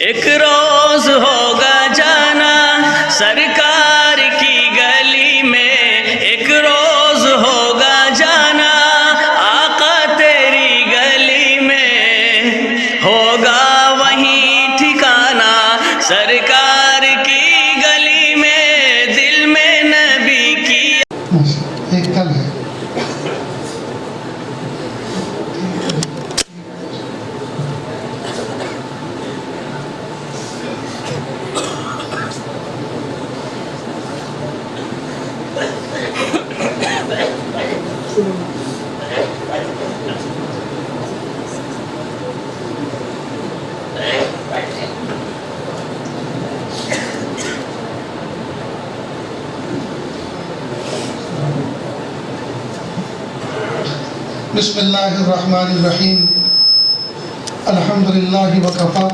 ایک روز ہوگا جانا سرکار کی گلی میں، ایک روز ہوگا جانا آقا تیری گلی میں، ہوگا وہیں ٹھکانا سرکار کی گلی میں، دل میں نبی کی ایک کل ہے بسم اللہ الرحمن الرحیم الحمد للہ وکفا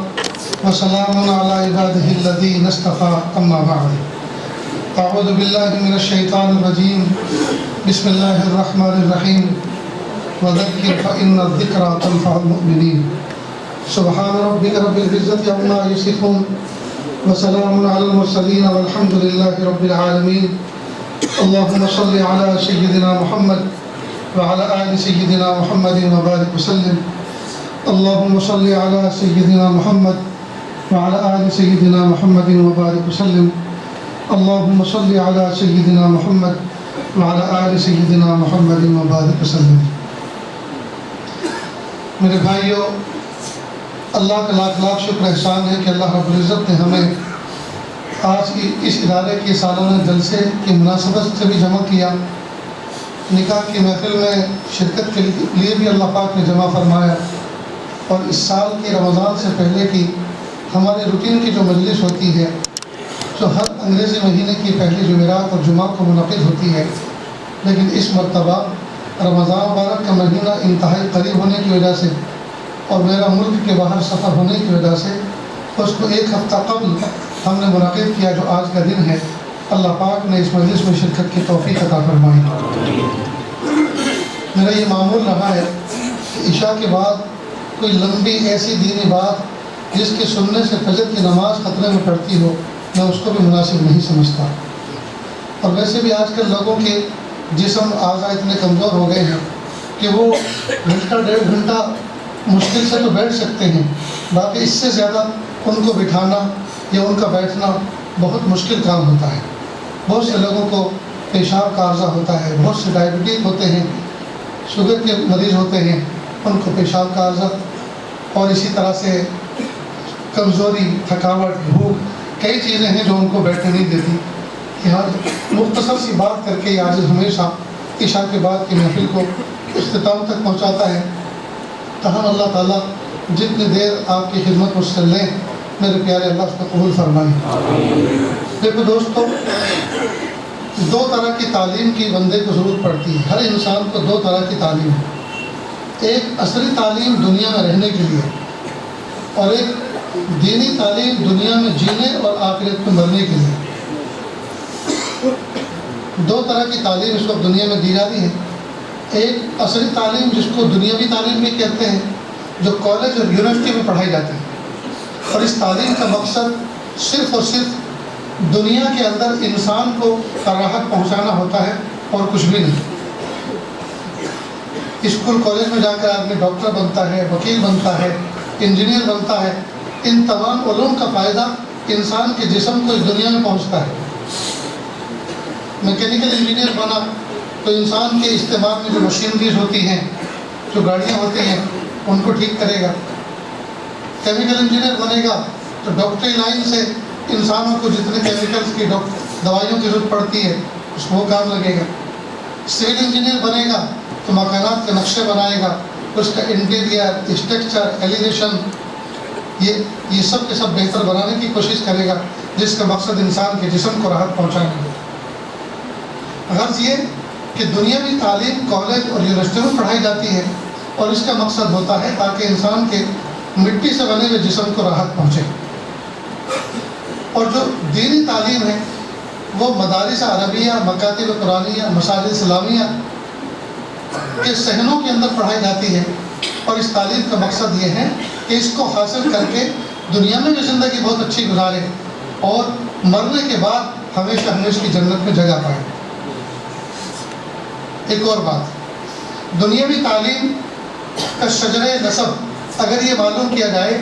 وسلام علی عبادہ الذین اصطفیٰ اما بعد اعوذ باللہ من الشیطان الرجیم بسم اللہ الرحمن الرحیم وذکر فإن الذکرى تنفع المؤمنین سبحان ربک رب العزة عما یصفون وسلام علی المرسلین والحمد للہ رب العالمین اللہم صل علی سیدنا محمد وعلى آل سيدنا محمد وبارك وسلم اللهم صل على سيدنا محمد وعلى آل سيدنا محمد وبارك وسلم اللهم صل على سيدنا محمد وعلى آل سيدنا محمد وبارك وسلم. میرے بھائیو، اللہ کا لاکھ لاکھ شکر احسان ہے کہ اللہ رب العزت نے ہمیں آج کی اس ادارے کے سالانہ جلسے کی مناسبت سے بھی جمع کیا. نکاح کی محفل میں شرکت کے لیے بھی اللہ پاک نے جمع فرمایا، اور اس سال کی رمضان سے پہلے کی ہماری روٹین کی جو مجلس ہوتی ہے جو ہر انگریزی مہینے کی پہلی جمعرات اور جمعہ کو منعقد ہوتی ہے، لیکن اس مرتبہ رمضان مبارک کا مہینہ انتہائی قریب ہونے کی وجہ سے اور میرا ملک کے باہر سفر ہونے کی وجہ سے اس کو ایک ہفتہ قبل ہم نے منعقد کیا، جو آج کا دن ہے. اللہ پاک نے اس مجلس میں شرکت کی توفیق عطا فرمائی. میرا یہ معمول رہا ہے کہ عشاء کے بعد کوئی لمبی ایسی دینی بات جس کے سننے سے فجر کی نماز خطرے میں پڑتی ہو، میں اس کو بھی مناسب نہیں سمجھتا. اور ویسے بھی آج کل لوگوں کے جسم اعضاء اتنے کمزور ہو گئے ہیں کہ وہ گھنٹہ ڈیڑھ گھنٹہ مشکل سے تو بیٹھ سکتے ہیں، باقی اس سے زیادہ ان کو بٹھانا یا ان کا بیٹھنا بہت مشکل کام ہوتا ہے. بہت سے لوگوں کو پیشاب کا عارضہ ہوتا ہے، بہت سے ڈائبٹیز ہوتے ہیں، شوگر کے مریض ہوتے ہیں، ان کو پیشاب کا عارضہ، اور اسی طرح سے کمزوری، تھکاوٹ، بھوک، کئی چیزیں ہیں جو ان کو بیٹھنے نہیں دیتی. یہاں مختصر سی بات کر کے یہ عاجز ہمیشہ عشاء کے بعد کی محفل کو اختتام تک پہنچاتا ہے. تاہم اللہ تعالیٰ جتنی دیر آپ کی خدمت مجھ سے لیں، میرے پیارے اللہ اس کو قبول فرمائیں. دیکھو دوستو، دو طرح کی تعلیم کی بندے کو ضرورت پڑتی ہے. ہر انسان کو دو طرح کی تعلیم ہے. ایک عصری تعلیم دنیا میں رہنے کے لیے، اور ایک دینی تعلیم دنیا میں جینے اور آخرت میں مرنے کے لیے. دو طرح کی تعلیم اس وقت دنیا میں دی جا رہی ہے. ایک عصری تعلیم جس کو دنیاوی تعلیم بھی کہتے ہیں، جو کالج اور یونیورسٹی میں پڑھائی جاتی ہے، اور اس تعلیم کا مقصد صرف اور صرف دنیا کے اندر انسان کو راحت پہنچانا ہوتا ہے اور کچھ بھی نہیں. اسکول کالج میں جا کر آدمی ڈاکٹر بنتا ہے، وکیل بنتا ہے، انجینئر بنتا ہے. ان تمام علوم کا فائدہ انسان کے جسم کو اس دنیا میں پہنچتا ہے. میکینیکل انجینئر بنا تو انسان کے استعمال میں جو مشینریز ہوتی ہیں، جو گاڑیاں ہوتی ہیں، ان کو ٹھیک کرے گا. کیمیکل انجینئر بنے گا تو ڈاکٹری لائن سے انسانوں کو جتنے کیمیکلز کی دوائیوں کی ضرورت پڑتی ہے اس کو کام لگے گا. سول انجینئر بنے گا تو مکانات کے نقشے بنائے گا، اس کا انٹیریئر، اسٹرکچر، ایلیویشن، یہ سب کے سب بہتر بنانے کی کوشش کرے گا، جس کا مقصد انسان کے جسم کو راحت پہنچانا ہے. غرض یہ کہ دنیاوی تعلیم کالج اور یونیورسٹی میں پڑھائی جاتی ہے، اور اس کا مقصد ہوتا ہے تاکہ انسان کے مٹی سے بنے ہوئے جسم کو راحت پہنچے. اور جو دینی تعلیم ہے وہ مدارس عربیہ، مکاتب قرآنیہ، مساجد اسلامیہ کے صحنوں کے اندر پڑھائی جاتی ہے. اور اس تعلیم کا مقصد یہ ہے کہ اس کو حاصل کر کے دنیا میں بھی زندگی بہت اچھی گزارے اور مرنے کے بعد ہمیشہ ہمیشہ کی جنت میں جگہ پائے۔ ایک اور بات، دنیاوی تعلیم کا شجرہ نسب اگر یہ معلوم کیا جائے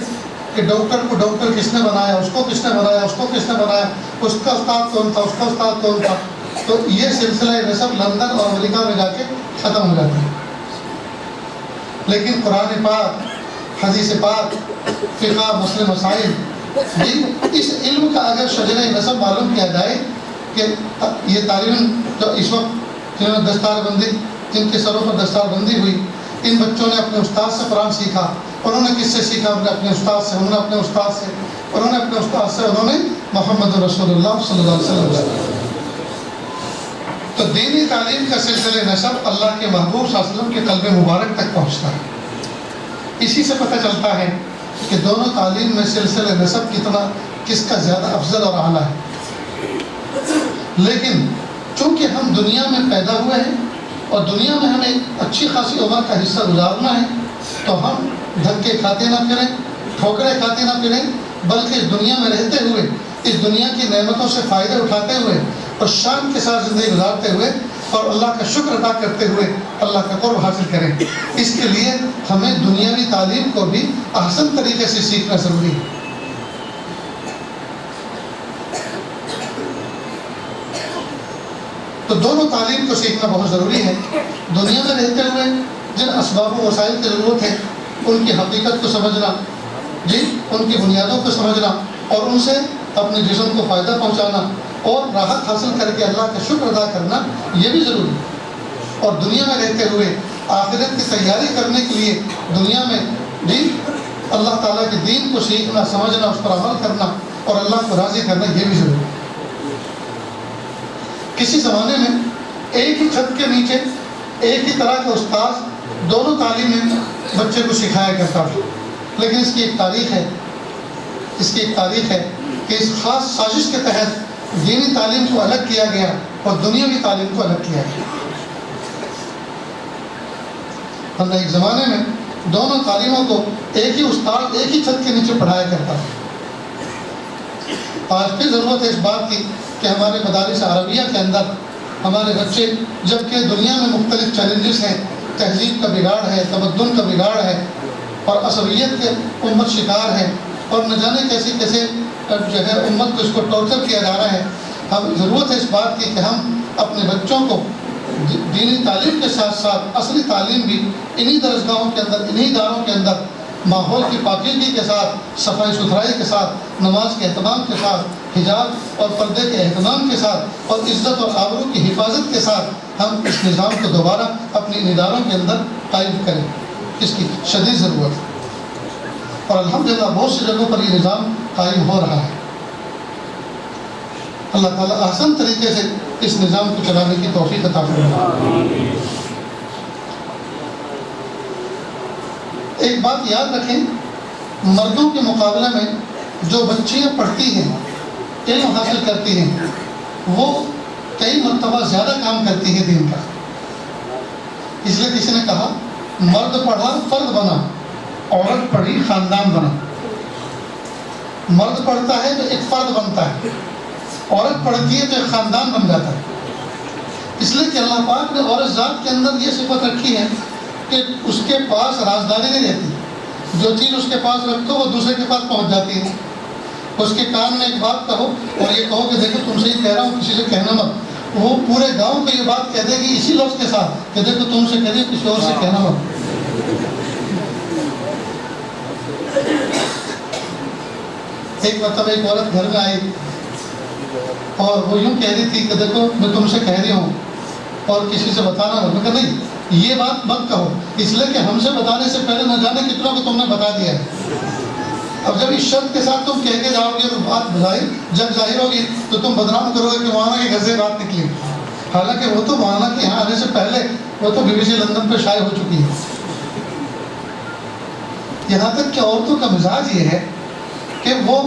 کہ ڈاکٹر کو ڈاکٹر کس نے بنایا، اس کو کس نے بنایا، اس کو کس نے بنایا، اس کا استاد کون تھا، اس کا استاد کون تھا، تو یہ سلسلہ نسب لندن اور امریکہ میں جا کے ختم ہو جاتا ہے۔ لیکن قرآن پاک، حدیث پاک، فقہ، مسئلہ مسائل، اس علم کا اگر شجرہ نسب معلوم کیا جائے کہ یہ تعلیم جو اس وقت جنہوں نے دستار بندی، جن کے سروں پر دستار بندی ہوئی، ان بچوں نے اپنے استاد سے قرآن سیکھا، انہوں نے کس سے سیکھا؟ انہوں نے اپنے استاد سے، انہوں نے اپنے استاد سے، انہوں نے اپنے استاد سے، انہوں نے محمد رسول اللہ صلی اللہ علیہ وسلم سے۔ تو دینی تعلیم کا سلسلہ نسب اللہ کے محبوب صلی اللہ علیہ وسلم کے قلب مبارک تک پہنچتا ہے۔ اسی سے پتہ چلتا ہے کہ دونوں تعلیم میں سلسلہ نسب کس کا زیادہ افضل اور اعلیٰ ہے۔ لیکن چونکہ ہم دنیا میں پیدا ہوئے ہیں اور دنیا میں ہمیں اچھی خاصی عمر کا حصہ گزارنا ہے، تو ہم دھکے کھاتے نہ پھریں، ٹھوکریں کھاتے نہ پھریں، بلکہ اس دنیا میں رہتے ہوئے اس دنیا کی نعمتوں سے فائدہ اٹھاتے ہوئے اور شان کے ساتھ زندگی گزارتے ہوئے اور اللہ کا شکر ادا کرتے ہوئے اللہ کا قرب حاصل کریں۔ اس کے لیے ہمیں دنیاوی تعلیم کو بھی احسن طریقے سے سیکھنا ضروری ہے۔ تو دونوں تعلیم کو سیکھنا بہت ضروری ہے۔ دنیا میں رہتے ہوئے جن اسباب و وسائل کی ضرورت ہے ان کی حقیقت کو سمجھنا، ان کی بنیادوں کو سمجھنا اور ان سے اپنے جسم کو فائدہ پہنچانا اور راحت حاصل کر کے اللہ کا شکر ادا کرنا، یہ بھی ضروری ہے۔ اور دنیا میں رہتے ہوئے آخرت کی تیاری کرنے کے لیے دنیا میں اللہ تعالیٰ کے دین کو سیکھنا، سمجھنا، اس پر عمل کرنا اور اللہ کو راضی کرنا، یہ بھی ضروری ہے۔ کسی زمانے میں ایک ہی چھت کے نیچے ایک ہی طرح کا استاد دونوں تعلیمیں بچے کو سکھایا کرتا تھا، لیکن اس کی ایک تاریخ ہے، کہ اس خاص سازش کے تحت دینی تعلیم کو الگ کیا گیا اور دنیاوی تعلیم کو الگ کیا گیا۔ ورنہ ایک زمانے میں دونوں تعلیموں کو ایک ہی استاد ایک ہی چھت کے نیچے پڑھایا کرتا تھا۔ آج بھی ضرورت ہے اس بات کی کہ ہمارے مدارس عربیہ کے اندر ہمارے بچے، جبکہ دنیا میں مختلف چیلنجز ہیں، تہذیب کا بگاڑ ہے، تمدن کا بگاڑ ہے اور عصبیت کے امت شکار ہے اور نہ جانے کیسے کیسے جو ہے امت کو اس کو ٹارچر کیا جا رہا ہے، ہم ضرورت ہے اس بات کی کہ ہم اپنے بچوں کو دینی تعلیم کے ساتھ ساتھ اصلی تعلیم بھی انہی درسگاہوں کے اندر، انہی اداروں کے اندر ماحول کی پاکیزگی کے ساتھ، صفائی ستھرائی کے ساتھ، نماز کے اہتمام کے ساتھ، حجاب اور پردے کے اہتمام کے ساتھ اور عزت اور آبرو کی حفاظت کے ساتھ ہم اس نظام کو دوبارہ اپنے اداروں کے اندر قائم کریں۔ اس کی شدید ضرورت ہے اور الحمدللہ بہت سی جگہوں پر یہ نظام قائم ہو رہا ہے۔ اللہ تعالیٰ احسن طریقے سے اس نظام کو چلانے کی توفیق عطا فرمائے۔ ایک بات یاد رکھیں، مردوں کے مقابلے میں جو بچیاں پڑھتی ہیں، علم حاصل کرتی ہیں، وہ کئی مرتبہ زیادہ کام کرتی ہے دین کا۔ اس لیے کسی نے کہا مرد پڑھا فرد بنا، عورت پڑھی خاندان بنا۔ مرد پڑھتا ہے تو ایک فرد بنتا ہے، عورت پڑھتی ہے تو ایک خاندان بن جاتا ہے۔ اس لیے کہ اللہ پاک نے عورت ذات کے اندر یہ صفت رکھی ہے کہ اس کے پاس رازداری نہیں رہتی، جو چیز اس کے پاس رکھو وہ دوسرے کے پاس پہنچ جاتی ہے۔ اس کے کان میں ایک بات کہو اور یہ کہو کہ دیکھو تم سے ہی کہہ رہا ہوں، کسی سے کہنا مت، وہ پورے گاؤں کو یہ بات کہہ دے گی اسی لفظ کے ساتھ کہ دیکھو تم سے کہہ رہی ہو، کسی اور سے کہنا مت۔ ایک مرتبہ ایک عورت گھر میں آئی اور وہ یوں کہہ رہی تھی کہ دیکھو میں تم سے کہہ رہی ہوں اور کسی سے بتانا مت۔ میں کہا نہیں، یہ بات مت کہو، اس لیے کہ ہم سے بتانے سے پہلے نہ جانے کتنوں کو تم نے بتا دیا ہے۔ اب جب اس شرط کے ساتھ تم کہہ کے جاؤ گے تو بات جب ظاہر ہوگی تو تم بدنام کرو گے کہ مولانا کے گھر سے بات نکلی، حالانکہ وہ تو مولانا کے یہاں آنے سے پہلے وہ تو BBC لندن پہ شائع ہو چکی ہے۔ یہاں تک کہ عورتوں کا مزاج یہ ہے کہ وہ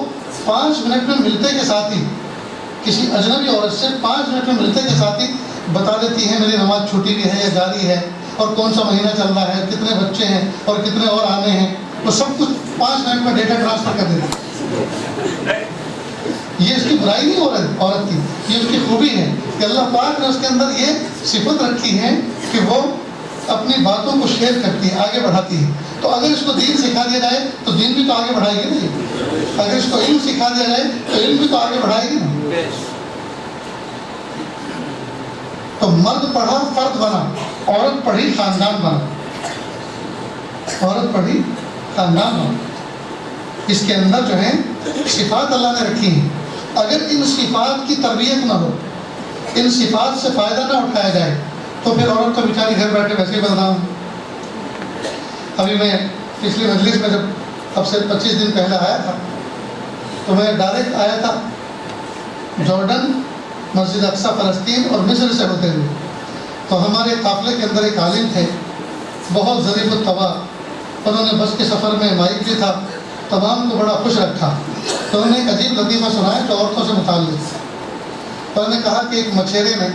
5 منٹ میں ملتے کے ساتھ ہی کسی اجنبی عورت سے 5 منٹ میں ملتے کے ساتھ ہی بتا دیتی ہیں میری نماز چھوٹی بھی ہے یا جاری ہے اور کون سا مہینہ چل رہا ہے، کتنے بچے ہیں اور کتنے اور آنے ہیں، وہ سب کچھ 5 منٹ میں ڈیٹا ٹرانسفر کر دیتی ہے۔ یہ اس کی برائی نہیں عورت کی، یہ اس کی خوبی ہے کہ اللہ پاک نے اس کے اندر یہ صفت رکھی ہے کہ وہ اپنی باتوں کو شیئر کرتی ہے، آگے بڑھاتی ہے. تو اگر اس کو دین سکھا دیا جائے تو دین بھی تو آگے بڑھائے گی نا. اگر اس کو علم سکھا دیا جائے تو علم بھی تو آگے بڑھائے گی نا. تو مرد پڑھا فرد بنا، عورت پڑھی خاندان بنا. عورت پڑھی خاندان بنا. اس کے اندر جو ہے صفات اللہ نے رکھی ہیں. اگر ان صفات کی تربیت نہ ہو، ان صفات سے فائدہ نہ اٹھایا جائے تو پھر عورت تو بیچاری گھر بیٹھے ویسے ہی بدنام. ابھی میں پچھلی مجلس میں جب اب سے 25 دن پہلے آیا تھا تو میں ڈائریکٹ آیا تھا جارڈن، مسجد اقصیٰ فلسطین اور مصر سے ہوتے ہوئے. تو ہمارے قافلے کے اندر ایک عالم تھے، بہت ظریف الطبع. انہوں نے بس کے سفر میں مائک بھی تھا، تمام کو بڑا خوش رکھا. تو انہوں نے ایک عجیب لطیفہ سنایا جو عورتوں سے متعلق. انہوں نے کہا کہ ایک مچھیرے نے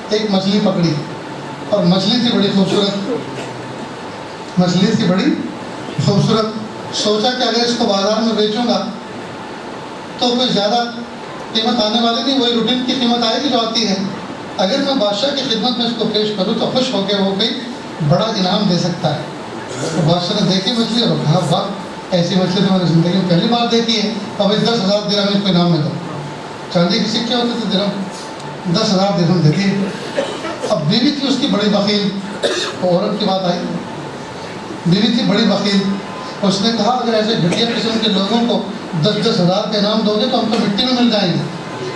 ایک مچھلی پکڑی اور مچھلی تھی بڑی خوبصورت. مچھلی تھی بڑی خوبصورت. سوچا کہ اگر اس کو بازار میں بیچوں گا تو کوئی زیادہ قیمت آنے والی نہیں، وہی روٹین کی قیمت آئے گی جو آتی ہے. اگر میں بادشاہ کی خدمت میں اس کو پیش کروں تو خوش ہو کے وہ کوئی بڑا انعام دے سکتا ہے. تو بادشاہ نے دیکھی مچھلی اور کہا واہ، ایسی مچھلی تو میں نے زندگی میں پہلی بار دیکھی ہے. اب اس 10,000 درہم اس کو انعام میں دو. چاندی کے سکے ہوتے تھے درہم، 10,000 درہم دیتی. اب بیوی تھی اس کی بڑی بخیل. عورت کی بات آئی، بیوی تھی بڑی بخیل. اس نے کہا اگر ایسے گھٹیا قسم کے لوگوں کو 10,000 کا انعام دو گے تو ہم تو مٹی میں مل جائیں گے.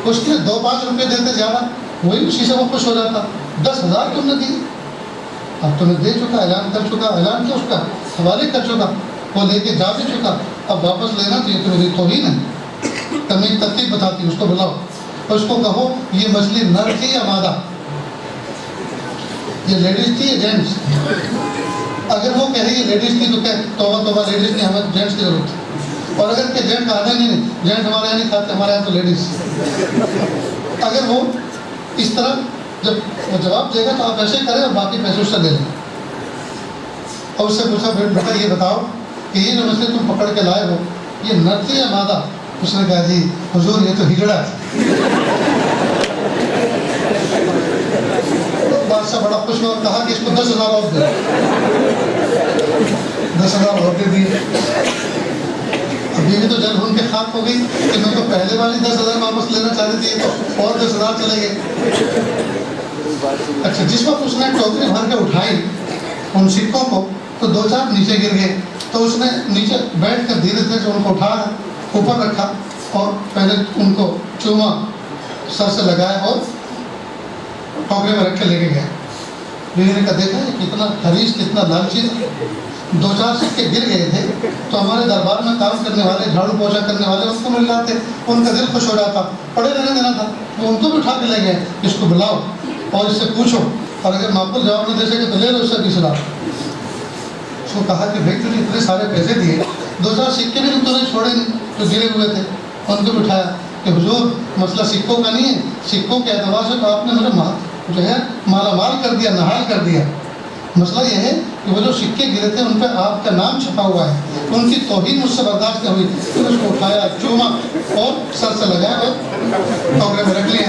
اس کے 2-5 روپے دیتے زیادہ، وہی اسی سے وہ خوش ہو جاتا. 10,000 تم نے دی، اب تمہیں دے چکا، اعلان کر چکا. اعلان کیا، اس کا حوالے کر چکا، وہ لے کے جا بھی چکا. اب واپس لینا چاہیے تو میری توہین ہے. تم ایک ترتیب بتاتی، اس کو بلاؤ اور اس کو کہو یہ مچھلی نر تھی یا مادہ، یہ لیڈیز تھی یا جینٹس. اگر وہ کہے یہ لیڈیز تھی تو کہ توبہ توبہ، لیڈیز نہیں، ہمیں جینٹس کی ضرورت ہے. اور اگر کہ جینٹ آدھے نہیں، جینٹ ہمارے یہاں نہیں کھاتے، ہمارے یہاں تو لیڈیز. اگر وہ اس طرح جب وہ جواب دے گا تو آپ ایسے کریں اور باقی پیسے اس سے لے لیں. اور اس سے پوچھا بیٹا یہ بتاؤ کہ یہ جو مچھلی تم پکڑ کے لائے ہو یہ نر تھی یا مادہ؟ اس نے کہا جی حضور یہ تو ہجڑا تھی. بادشاہ بڑا خوش ہوا اور کہا کہ اس کو 10,000 اور دے. 10,000 اور دے دیے. بیوی تو جل بھون کے خاک ہو گئی کہ میں تو پہلے والی 10,000 واپس لینا چاہتی تھی تو اور 10,000 چلے گئے. اچھا جس وقت اس نے ٹوکری بھر کے اٹھائی ان سکوں کو تو 2-4 نیچے گر گئے. تو اس نے نیچے بیٹھ کر دھیرے دھیرے سے ان کو اٹھا اوپر رکھا اور پہلے ان کو چوما، سر سے لگایا اور ٹوکرے میں رکھ کے لے کے گیا. بیوی نے کہا دیکھا یہ کتنا حریص، کتنا لالچی تھا. 2-4 سکے گر گئے تھے تو ہمارے دربار میں کام کرنے والے، جھاڑو پوچھا کرنے والے ان کو مل جاتے، ان کا دل خوش ہو جاتا. پڑے رہنے دینا تھا، وہ ان کو بھی اٹھا کے لے گئے. اس کو بلاؤ اور اس سے پوچھو اور اگر معقول جواب نہ دے سکے تو لے لو اس سے 20,000. اس کو کہا کہ بھائی تجھے اتنے سارے پیسے دیے، 2-4 سکے بھی تو نے چھوڑے نہیں جو گرے ہوئے تھے. ان کو بٹھایا کہ حضور مسئلہ سکوں کا نہیں ہے، سکوں کے اعتبار سے تو آپ نے مجھے جو ہے مالا مال کر دیا، نہال کر دیا. مسئلہ یہ ہے کہ وہ جو سکے گرے تھے ان پہ آپ کا نام چھپا ہوا ہے. ان کی توہین مجھ سے برداشت نہیں ہوئی. پھر اس کو اٹھایا، چوما اور سر سے لگایا اور ٹوکرے میں رکھ لیا.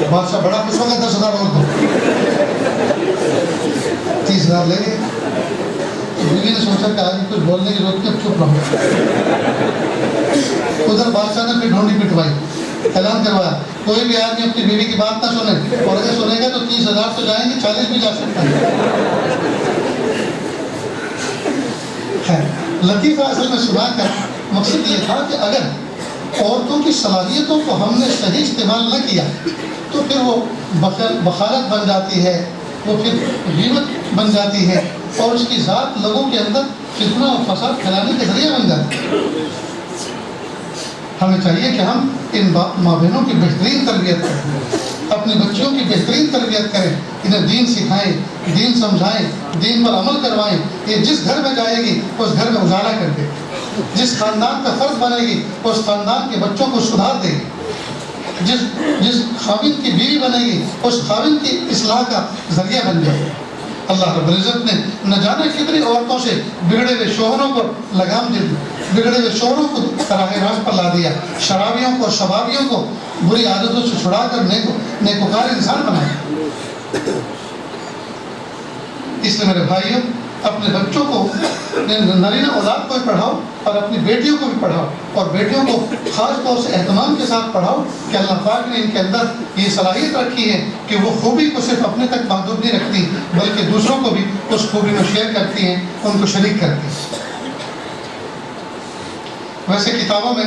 بادشاہ بڑا خوش ہوگا. 10,000 اور دو. 30,000 لے گئے. بیوی نے سوچا کہ آگے کچھ بولنے کی ضرورت نہیں، چپ رہو. ادھر بادشاہ نے پھر ڈھونڈی پٹوائی، اعلان کروایا کوئی بھی آدمی اپنی بیوی کی بات نہ سنے، اور اگر سنے گا تو 30,000 تو جائیں گے، 40 بھی جا سکتا ہے. لطیفہ اصل میں سنا کر مقصد یہ تھا کہ اگر عورتوں کی صلاحیتوں کو ہم نے صحیح استعمال نہ کیا تو پھر وہ بخالت بن جاتی ہے، وہ پھر غیبت بن جاتی ہے اور اس کی ذات لوگوں کے اندر فتنہ اور فساد پھیلانے کے ذریعہ بن جاتی ہے. ہمیں چاہیے کہ ہم ان ماں بہنوں کی بہترین تربیت کریں، اپنے بچوں کی بہترین تربیت کریں، انہیں دین سکھائیں، دین سمجھائیں، دین پر عمل کروائیں. یہ جس گھر میں جائے گی اس گھر میں اجالا کر دے گی. جس خاندان کا فرد بنے گی اس خاندان کے بچوں کو سدھار دے گی. جس خاوند کی بیوی بنے گی اس خاوند کی اصلاح کا ذریعہ بن جائے گی. اللہ رب العزت نے نہ جانے کتنی عورتوں سے بگڑے ہوئے شوہروں کو لگام دے دی. بگڑے ہوئے شوہروں کو راہ راست پر لا دیا، شرابیوں کو شبابیوں کو بری عادتوں سے چھڑا کر نیکوکار انسان بنایا۔ اس لیے میرے بھائیوں، اپنے بچوں کو، نرینہ اولاد کو بھی پڑھاؤ اور اپنی بیٹیوں کو بھی پڑھاؤ، اور بیٹیوں کو خاص طور سے اہتمام کے ساتھ پڑھاؤ کہ اللہ پاک نے ان کے اندر یہ صلاحیت رکھی ہے کہ وہ خوبی کو صرف اپنے تک محدود نہیں رکھتی بلکہ دوسروں کو بھی اس خوبی میں شیئر کرتی ہیں، ان کو شریک کرتی ہیں۔ ویسے کتابوں میں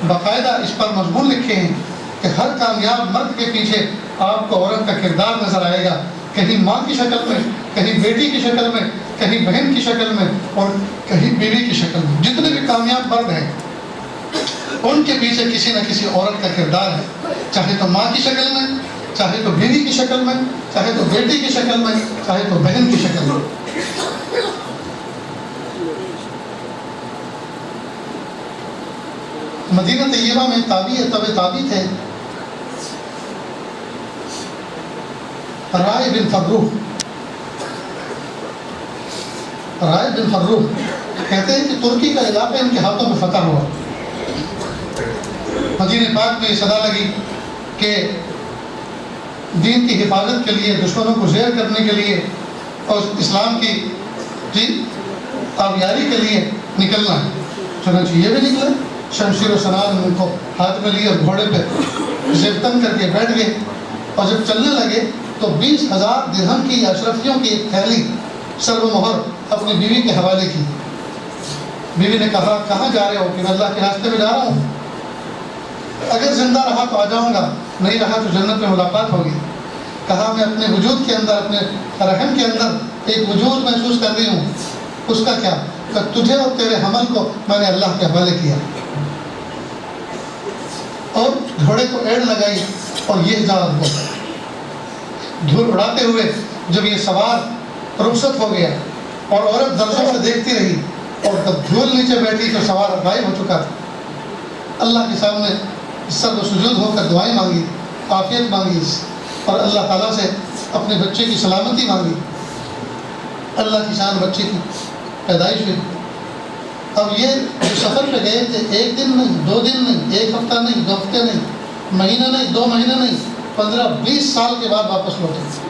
باقاعدہ اس پر مضمون لکھے ہیں کہ ہر کامیاب مرد کے پیچھے آپ کو عورت کا کردار نظر آئے گا، کہیں ماں کی شکل میں، کہیں بیٹی کی شکل میں، کہیں بہن کی شکل میں، اور کہیں بیوی کی شکل میں۔ جتنے بھی کامیاب مرد ہیں ان کے پیچھے کسی نہ کسی عورت کا کردار ہے، چاہے تو ماں کی شکل میں، چاہے تو بیوی کی شکل میں، چاہے تو بیٹی کی شکل میں، چاہے تو بہن کی شکل میں۔ مدینہ طیبہ میں تابعی تھے رائے بن فروخ کہتے ہیں کہ ترکی کا علاقہ ان کے ہاتھوں میں فتح ہوا۔ مدینہ پاک میں یہ صدا لگی کہ دین کی حفاظت کے لیے، دشمنوں کو زیر کرنے کے لیے اور اسلام کی آبیاری کے لیے نکلنا ہے۔ چنانچہ یہ بھی نکلے، شمشیر و سنان ان کو ہاتھ میں لیے اور گھوڑے پہ زبطن کر کے بیٹھ گئے، اور جب چلنے لگے تو 20,000 درہم کی اشرفیوں کی ایک تھیلی سر و مہر اپنی بیوی کے حوالے کی۔ بیوی نے کہا کہاں جا رہے ہو؟ کہ میں اللہ کے راستے میں جا رہا ہوں، اگر زندہ رہا تو آ جاؤں گا، نہیں رہا تو جنت میں ملاقات ہوگی۔ کہا میں اپنے وجود کے اندر، اپنے رحم کے اندر ایک وجود محسوس کر رہی ہوں، اس کا کیا؟ کہ تجھے اور تیرے حمل کو میں نے اللہ کے حوالے کیا، اور گھوڑے کو ایڑ لگائی اور یہ جا دھول اڑاتے ہوئے جب یہ سوار رخصت ہو گیا اور عورت درزوں سے دیکھتی رہی، اور جب دھول نیچے بیٹھی تو سوار غائب ہو چکا تھا۔ اللہ کے سامنے سر و سجود ہو کر دعائیں مانگی، عافیت مانگی، اور اللہ تعالیٰ سے اپنے بچے کی سلامتی مانگی۔ اللہ کی شان بچے کی پیدائش ہوئی۔ اب یہ جو سفر پہ گئے تھے، ایک دن نہیں، 2 دن نہیں، ایک ہفتہ نہیں، 2 ہفتے نہیں، مہینہ نہیں، 2 مہینے نہیں، 15-20 سال کے بعد واپس لوٹے۔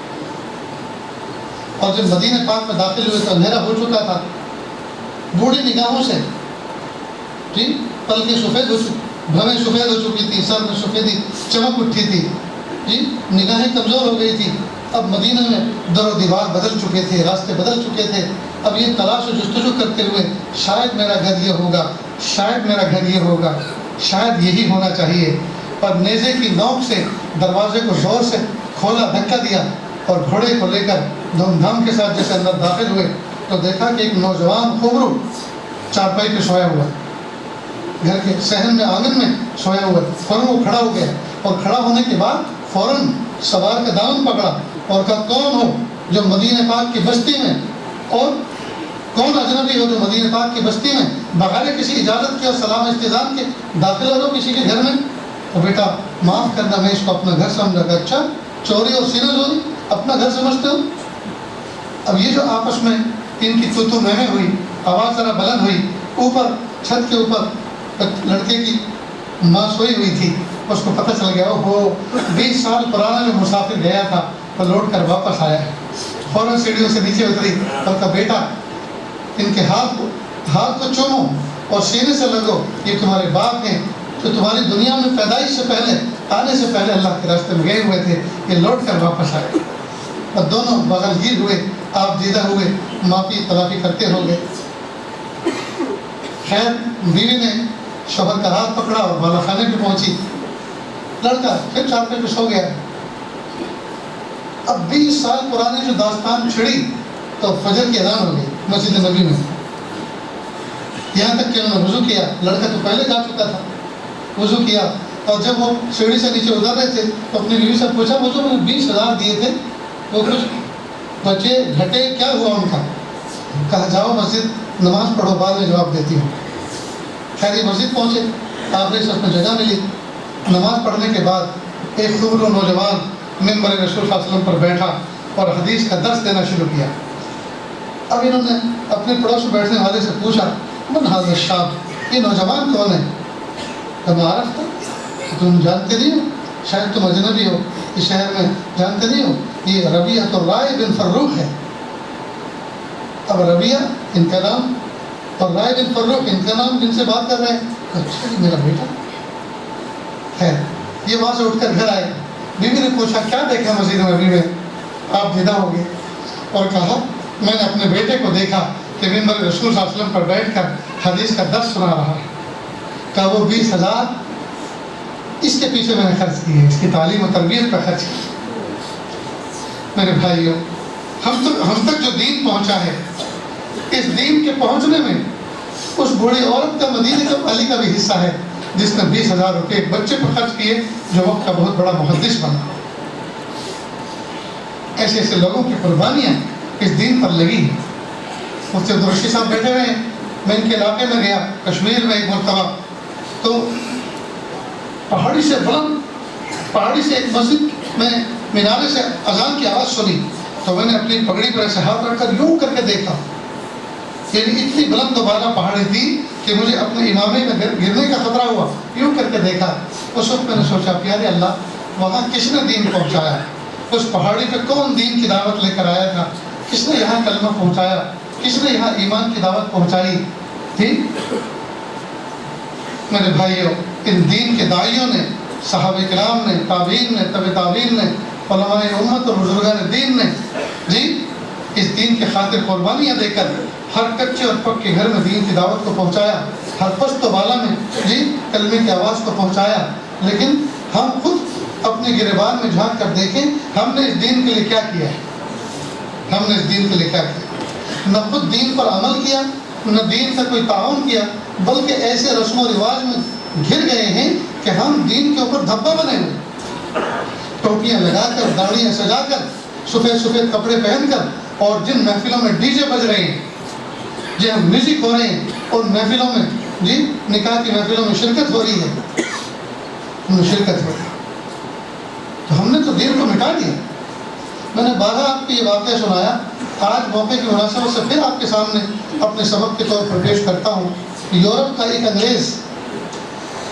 اور جب مدینہ پاک میں داخل ہوئے تو اندھیرا ہو چکا تھا، بوڑھی نگاہوں سے پلکیں سفید ہو چکی، بھویں سفید ہو چکی تھی، سر میں سفیدی چمک اٹھی تھی، نگاہیں کمزور ہو گئی تھی۔ اب مدینہ میں در و دیوار بدل چکے تھے، راستے بدل چکے تھے۔ اب یہ تلاش و جستجو کرتے ہوئے شاید میرا گھر یہ ہوگا، شاید میرا گھر یہ ہوگا، شاید یہی ہونا چاہیے۔ اور نیزے کی نوک سے دروازے کو زور سے کھولا، دھکا دیا، اور گھوڑے کو لے کر دھوم دھام کے ساتھ جیسے اندر داخل ہوئے تو دیکھا کہ ایک نوجوان خوبرو چارپائی پہ سویا ہوا، گھر کے صحن میں، آنگن میں سویا ہوا۔ فوراً وہ کھڑا ہو گیا، اور کھڑا ہونے کے بعد فوراً سوار کا دامن پکڑا اور کہا کون ہو جو مدینہ پاک کی بستی میں، اور کون اجنبی ہو جو مدینہ پاک کی بستی میں بغیر کسی اجازت کے اور سلام استئذان کے داخل ہو کسی کے گھر میں؟ تو بیٹا معاف کرنا، میں اس کو اپنا گھر سمجھا گا۔ اچھا، چوری اور سینہ چوری اپنا گھر سمجھتے ہو؟ اب یہ جو آپس میں ان کی تو مہمیں ہوئی، آواز ذرا بلند ہوئی، اوپر چھت کے اوپر لڑکے کی ماں سوئی ہوئی تھی، اس کو پتہ چل گیا اوہو 20 سال پرانا جو مسافر گیا تھا وہ لوٹ کر واپس آیا ہے۔ فوراً سیڑھیوں سے نیچے اتری اور کہا بیٹا ان کے ہاتھ کو چومو اور سینے سے لگو، یہ تمہارے باپ ہیں جو تمہاری دنیا میں پیدائش سے پہلے، آنے سے پہلے اللہ کے راستے میں گئے ہوئے تھے، یہ لوٹ کر واپس آئے۔ اور دونوں بغل گیر ہوئے، آپ دیدہ ہوئے، معافی تلافی کرتے ہو گئے۔ خیر بیوی نے شوہر کا ہاتھ پکڑا اور بالا خانے پہ پہنچی، لڑکا پھر چارپے پہ سو گیا۔ اب 20 سال پرانی جو داستان چھڑی تو فجر کی اذان ہو گئی مسجد نبی میں، یہاں تک کہ انہوں نے وضو کیا۔ لڑکا تو پہلے جا چکا تھا، وضو کیا، اور جب وہ سیڑھی سے نیچے اتر رہے تھے تو اپنی بیوی سے پوچھا وہ جو میں نے 20,000 دیے تھے وہ کچھ بچے گھٹے، کیا ہوا ان کا؟ کہا جاؤ مسجد نماز پڑھو، بعد میں جواب دیتی ہوں۔ خیر یہ مسجد پہنچے، آخری صف میں جگہ ملی۔ نماز پڑھنے کے بعد ایک خوبرو نوجوان ممبر رسول صلی اللہ علیہ وسلم پر بیٹھا اور حدیث کا درس دینا شروع کیا۔ اب انہوں نے اپنے پڑوس میں بیٹھنے والے سے پوچھا من هذا الشاب، یہ نوجوان کون ہے؟ کب عارف تھا؟ تم جانتے نہیں ہو؟ شاید تم اجنبی ہو اس شہر میں، جانتے نہیں ہو؟ یہ ربیعۃ الرائے بن فروخ ہے۔ اب ربیعہ ان کا نام اور رائے بن فروخ ان کا نام، جن سے بات کر رہے ہیں۔ اچھا جی میرا بیٹا ہے۔ یہ وہاں سے اٹھ کر گھر آئے، بیوی نے پوچھا کیا دیکھا مسجد نبوی میں؟ آپ دیدہ ہو گئے، اور کہا میں نے اپنے بیٹے کو دیکھا کہ ممبر رسول صلی اللہ علیہ وسلم پر بیٹھ کر حدیث کا درس سنا رہا ہے۔ کہا وہ 20,000 اس کے پیچھے میں نے خرچ کیے، اس کی تعلیم و تربیت پر خرچ کیے۔ میرے بھائیوں، ہم تک جو دین پہنچا ہے، اس دین کے پہنچنے میں اس بوڑھی عورت کا مدینے کا علی کا بھی حصہ ہے، جس نے 20,000 روپے ایک بچے پر خرچ کیے جو وقت کا بہت بڑا محدث بنا۔ ایسے ایسے لوگوں کی قربانیاں اس دین پر لگی ہیں۔ مفتی عبدالرشید صاحب بیٹھے ہوئے ہیں، میں ان کے علاقے میں گیا کشمیر میں ایک مرتبہ، تو پہاڑی سے ایک مسجد میں مینارے سے اذان کی آواز سنی، تو میں نے اپنی پگڑی پر ایسے ہاتھ رکھ کر یوں کر کے دیکھا، یعنی اتنی بلند و بالا پہاڑی تھی کہ مجھے اپنے امامے میں گرنے کا خطرہ ہوا۔ یوں کر کے دیکھا، اس وقت میں نے سوچا پیارے اللہ، وہاں کس نے دین پہنچایا؟ اس پہاڑی پہ کون دین کی دعوت لے کر آیا تھا؟ کس نے یہاں کلمہ پہنچایا؟ کس نے یہاں ایمان کی دعوت پہنچائی تھی؟ میرے بھائیوں، ان دین کے داعیوں نے، صحابہ کرام نے، تابعین نے، تبع تابعین نے، علماء امت اور بزرگان دین نے جی اس دین کے خاطر قربانیاں دے کر ہر کچے اور پکے گھر میں دین کی دعوت کو پہنچایا، ہر پست و بالا میں جی کلمے کی آواز کو پہنچایا۔ لیکن ہم خود اپنے گریبان میں جھانک کر دیکھیں، ہم نے اس دین کے لیے کیا کیا ہے؟ ہم نے اس دین کے لیے کیا کیا؟ نہ خود دین پر عمل کیا، نہ دین سے کوئی تعاون کیا، بلکہ ایسے رسم و رواج میں گھر گئے ہیں کہ ہم دین کے اوپر دھبا بنے ہوئے، ٹوپیاں لگا کر، داڑیاں سجا کر، سفید سفید کپڑے پہن کر، اور جن محفلوں میں ڈی جے بج رہے ہیں، جن میوزک ہو رہے ہیں، ان محفلوں میں جی نکاح کی محفلوں میں شرکت ہو رہی ہے، شرکت ہو رہی ہے، تو ہم نے تو دین کو مٹا دیا۔ میں نے بارہ آپ کو یہ واقعہ سنایا، آج موقع کی مناسبت سے پھر آپ کے سامنے اپنے سبق کے طور پر پیش کرتا ہوں۔ یورپ کا ایک انگریز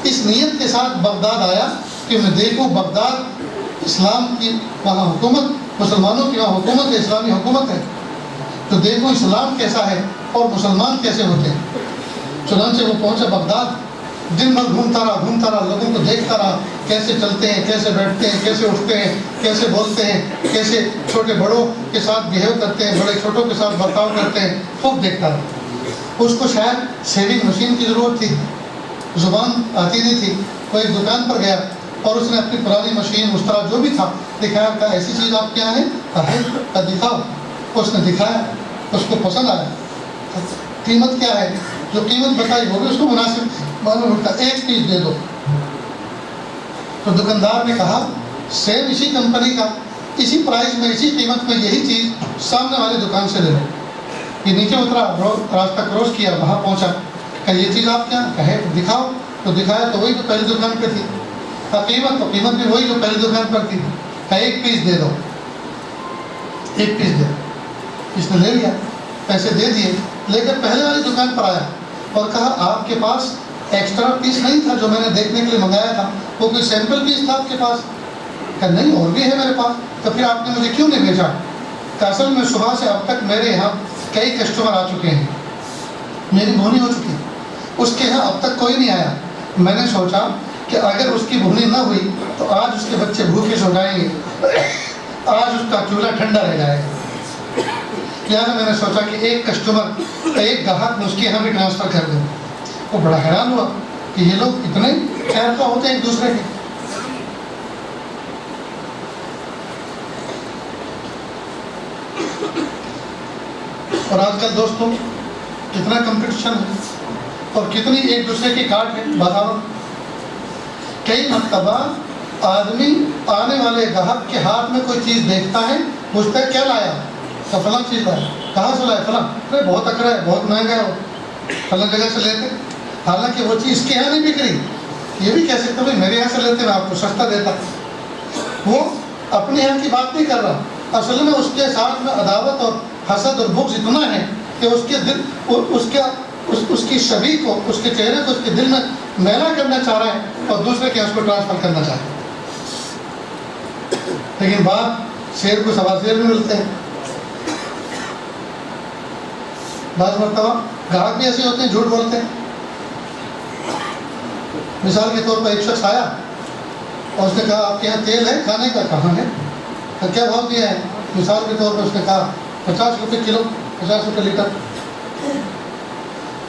اس نیت کے ساتھ بغداد آیا کہ میں دیکھوں بغداد اسلام کی وہاں حکومت، مسلمانوں کی وہاں حکومت ہے، اسلامی حکومت ہے، تو دیکھوں اسلام کیسا ہے اور مسلمان کیسے ہوتے ہیں۔ چنانچہ وہ پہنچا بغداد، دن بھر گھومتا رہا، لوگوں کو دیکھتا رہا، کیسے چلتے ہیں، کیسے بیٹھتے ہیں، کیسے اٹھتے ہیں، کیسے بولتے ہیں، کیسے چھوٹے بڑوں کے ساتھ بہیو کرتے ہیں، بڑے چھوٹوں کے ساتھ برتاؤ کرتے ہیں، خوب دیکھتا رہا۔ اس کو شاید سیونگ مشین کی ضرورت تھی، زبان آتی نہیں تھی، وہ ایک دکان پر گیا اور اس نے اپنی پرانی مشین، اس طرح جو بھی تھا دکھایا، کہا ایسی چیز آپ کے یہاں ہے؟ کہا دکھاؤ۔ اس نے دکھایا، اس کو پسند آیا۔ قیمت کیا ہے؟ جو قیمت بتائی وہ بھی اس کو مناسب معلوم ہوتا، ایک پیس دے دو۔ تو دکاندار نے کہا سیم اسی کمپنی کا، اسی پرائز میں، اسی قیمت میں یہی چیز سامنے والی دکان سے لے لو۔ یہ نیچے اترا، راستہ کراس کیا، وہاں پہنچا، کہ یہ چیز آپ کیا کہے دکھاؤ، تو دکھایا تو وہی جو پہلی دکان پہ تھی۔ قیمت تو قیمت بھی وہی جو پہلی دکان پر تھی۔ کہا ایک پیس دے دو، ایک پیس دے دو۔ اس نے لے لیا، پیسے دے دیے، لے کر پہلے والی دکان پر آیا اور کہا آپ کے پاس ایکسٹرا پیس نہیں تھا جو میں نے دیکھنے کے لیے منگایا تھا، وہ کوئی سیمپل پیس تھا آپ کے پاس؟ کہا نہیں، اور بھی ہے میرے پاس۔ تو پھر آپ نے مجھے کیوں نہیں بھیجا؟ کہ اصل میں صبح سے اب تک میرے یہاں کئی کسٹمر آ چکے ہیں، میری بھونی ہو چکی، اس کے یہاں اب تک کوئی نہیں آیا۔ میں نے سوچا کہ اگر اس کی بھونی نہ ہوئی تو آج اس کے بچے بھوکے سو جائیں گے، آج اس کا چولہا ٹھنڈا رہ جائے گا۔ لہٰذا میں نے سوچا کہ ایک کسٹمر، ایک گاہک میں اس کے یہاں بھی ٹرانسفر کر دوں۔ وہ بڑا حیران ہوا کہ یہ لوگ اتنے خیر خواہ ہوتے ہیں ایک دوسرے کے۔ اور آج کل دوستوں کتنا کمپٹیشن ہے اور کتنی ایک دوسرے کی کاٹ ہے بازاروں۔ کئی مرتبہ آدمی آنے والے گاہک کے ہاتھ میں کوئی چیز دیکھتا ہے، پوچھتا ہے کیا لایا؟ تو فلاں چیز لایا۔ کہاں سے لایا؟ فلاں۔ ارے بہت اکڑا ہے، بہت مہنگا ہے، وہ فلاں جگہ سے لیتے، حالانکہ وہ چیز اس کے یہاں نہیں بک رہی۔ یہ بھی کہہ سکتے بھائی میرے یہاں سے لیتے، میں آپ کو سستا دیتا۔ وہ اپنے یہاں کی بات نہیں کر رہا، اصل میں اس کے ساتھ میں عداوت اور حسد اور بغض اتنا ہے کہ اس کے دل، اس کا اس کی شبیہ کو، اس کے چہرے کو اس کے دل میں میلا کرنا چاہ رہا ہے اور دوسرے کے اس کو ٹرانسفر کرنا چاہ رہا ہے. لیکن بات شیر کو سوا شیر میں ملتے ہیں. بعض مرتبہ گاہک بھی ایسے ہوتے ہیں جھوٹ بولتے ہیں. مثال کے طور پر ایک شخص آیا اور اس نے کہا آپ کے یہاں تیل ہے کھانے کا؟ کہاں ہے. کیا بھاؤ دیا ہے؟ مثال کے طور پر اس نے کہا 50 روپے کلو، 50 روپے لیٹر.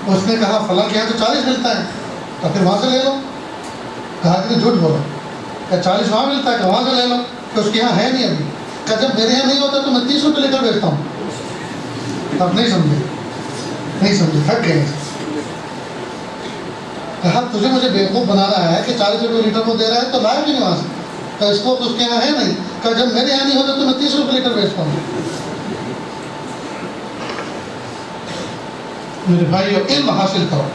اس نے کہا فلاں کے یہاں تو 40 ملتا ہے، تو پھر وہاں سے لے لو. گاہک نے جھوٹ بولا کہ 40 وہاں ملتا ہے کہ وہاں سے لے لو، کہ اس کے یہاں ہے نہیں ابھی. کہ جب میرے یہاں نہیں ہوتا تو میں 30 روپے لیٹر بیچتا ہوں. آپ نہیں سمجھے، تھک گئے. کہا تجھے مجھے بیوقوف بنانا ہے کہ 40 روپے لیٹر وہ دے رہا ہے تو لائے بھی نہیں وہاں سے. کہ اس کو اس کے یہاں ہے نہیں. کہ جب میرے یہاں نہیں ہوتا تو میں 30 روپے لیٹر بیچتا ہوں. میرے بھائیو علم حاصل کرو.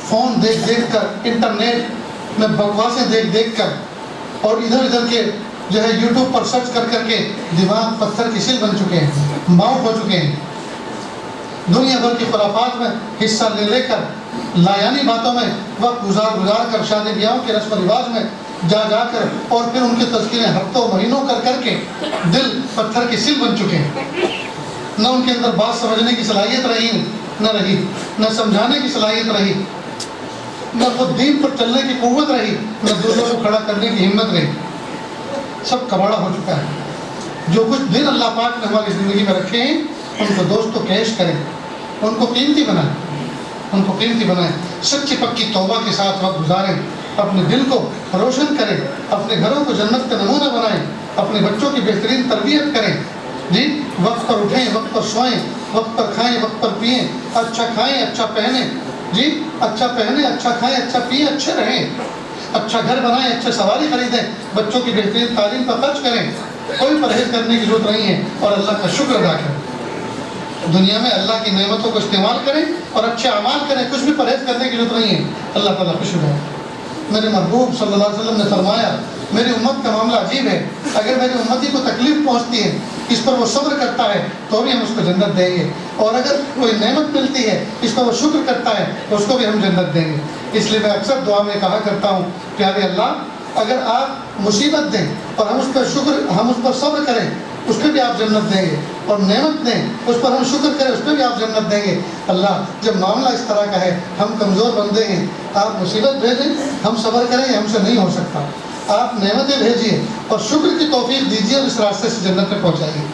فون دیکھ کر، انٹرنیٹ میں بکواسیں دیکھ کر اور ادھر کے جو ہے یوٹیوب پر سرچ کر کے دماغ پتھر کی سل بن چکے ہیں، ماؤٹ ہو چکے ہیں. دنیا بھر کی خرافات میں حصہ لے کر، لایانی باتوں میں وقت گزار کر، شادی بیاہوں کے رسم و رواج میں جا کر اور پھر ان کے تذکرے ہفتوں مہینوں کر کے دل پتھر کی سل بن چکے ہیں. نہ ان کے اندر بات سمجھنے کی صلاحیت رہی، نہ سمجھانے کی صلاحیت رہی، نہ وہ دین پر چلنے کی قوت رہی، نہ دوسروں کو کھڑا کرنے کی ہمت رہی. سب کباڑا ہو چکا ہے. جو کچھ دن اللہ پاک نے ہماری زندگی میں رکھے ہیں ان کو دوستو کیش کریں، ان کو قیمتی بنائیں، سچی پکی توبہ کے ساتھ وقت گزاریں، اپنے دل کو روشن کریں، اپنے گھروں کو جنت کا نمونہ بنائیں، اپنے بچوں کی بہترین تربیت کریں. جی وقت پر اٹھیں، وقت پر سوئیں، وقت پر کھائیں، وقت پر پئیں، اچھا کھائیں، اچھا پہنیں. جی اچھا پہنیں، اچھا کھائیں، اچھا پئیں، اچھے رہیں، اچھا گھر بنائیں، اچھا سواری خریدیں، بچوں کی بہترین تعلیم پر خرچ کریں. کوئی پرہیز کرنے کی ضرورت نہیں ہے اور اللہ کا شکر ادا کریں. دنیا میں اللہ کی نعمتوں کو استعمال کریں اور اچھے اعمال کریں. کچھ بھی پرہیز کرنے کی ضرورت نہیں ہے. اللہ تعالیٰ خوش ہو. میرے محبوب صلی اللہ علیہ وسلم نے فرمایا میری امت کا معاملہ عجیب ہے. اگر میری امتی کو تکلیف پہنچتی ہے، اس پر وہ صبر کرتا ہے تو بھی ہم اس کو جنت دیں گے. اور اگر کوئی نعمت ملتی ہے اس پر وہ شکر کرتا ہے تو اس کو بھی ہم جنت دیں گے. اس لیے میں اکثر دعا میں کہا کرتا ہوں پیارے اللہ اگر آپ مصیبت دیں اور ہم اس پر صبر کریں اس پہ بھی آپ جنت دیں گے، اور نعمت دیں اس پر ہم شکر کریں اس پہ بھی آپ جنت دیں گے. اللہ جب معاملہ اس طرح کا ہے، ہم کمزور بندے ہیں، آپ مصیبت بھیجیں، ہم صبر کریں، ہم سے نہیں ہو سکتا. آپ نعمتیں بھیجیے اور شکر کی توفیق دیجیے اور اس راستے سے جنت میں پہنچائیے.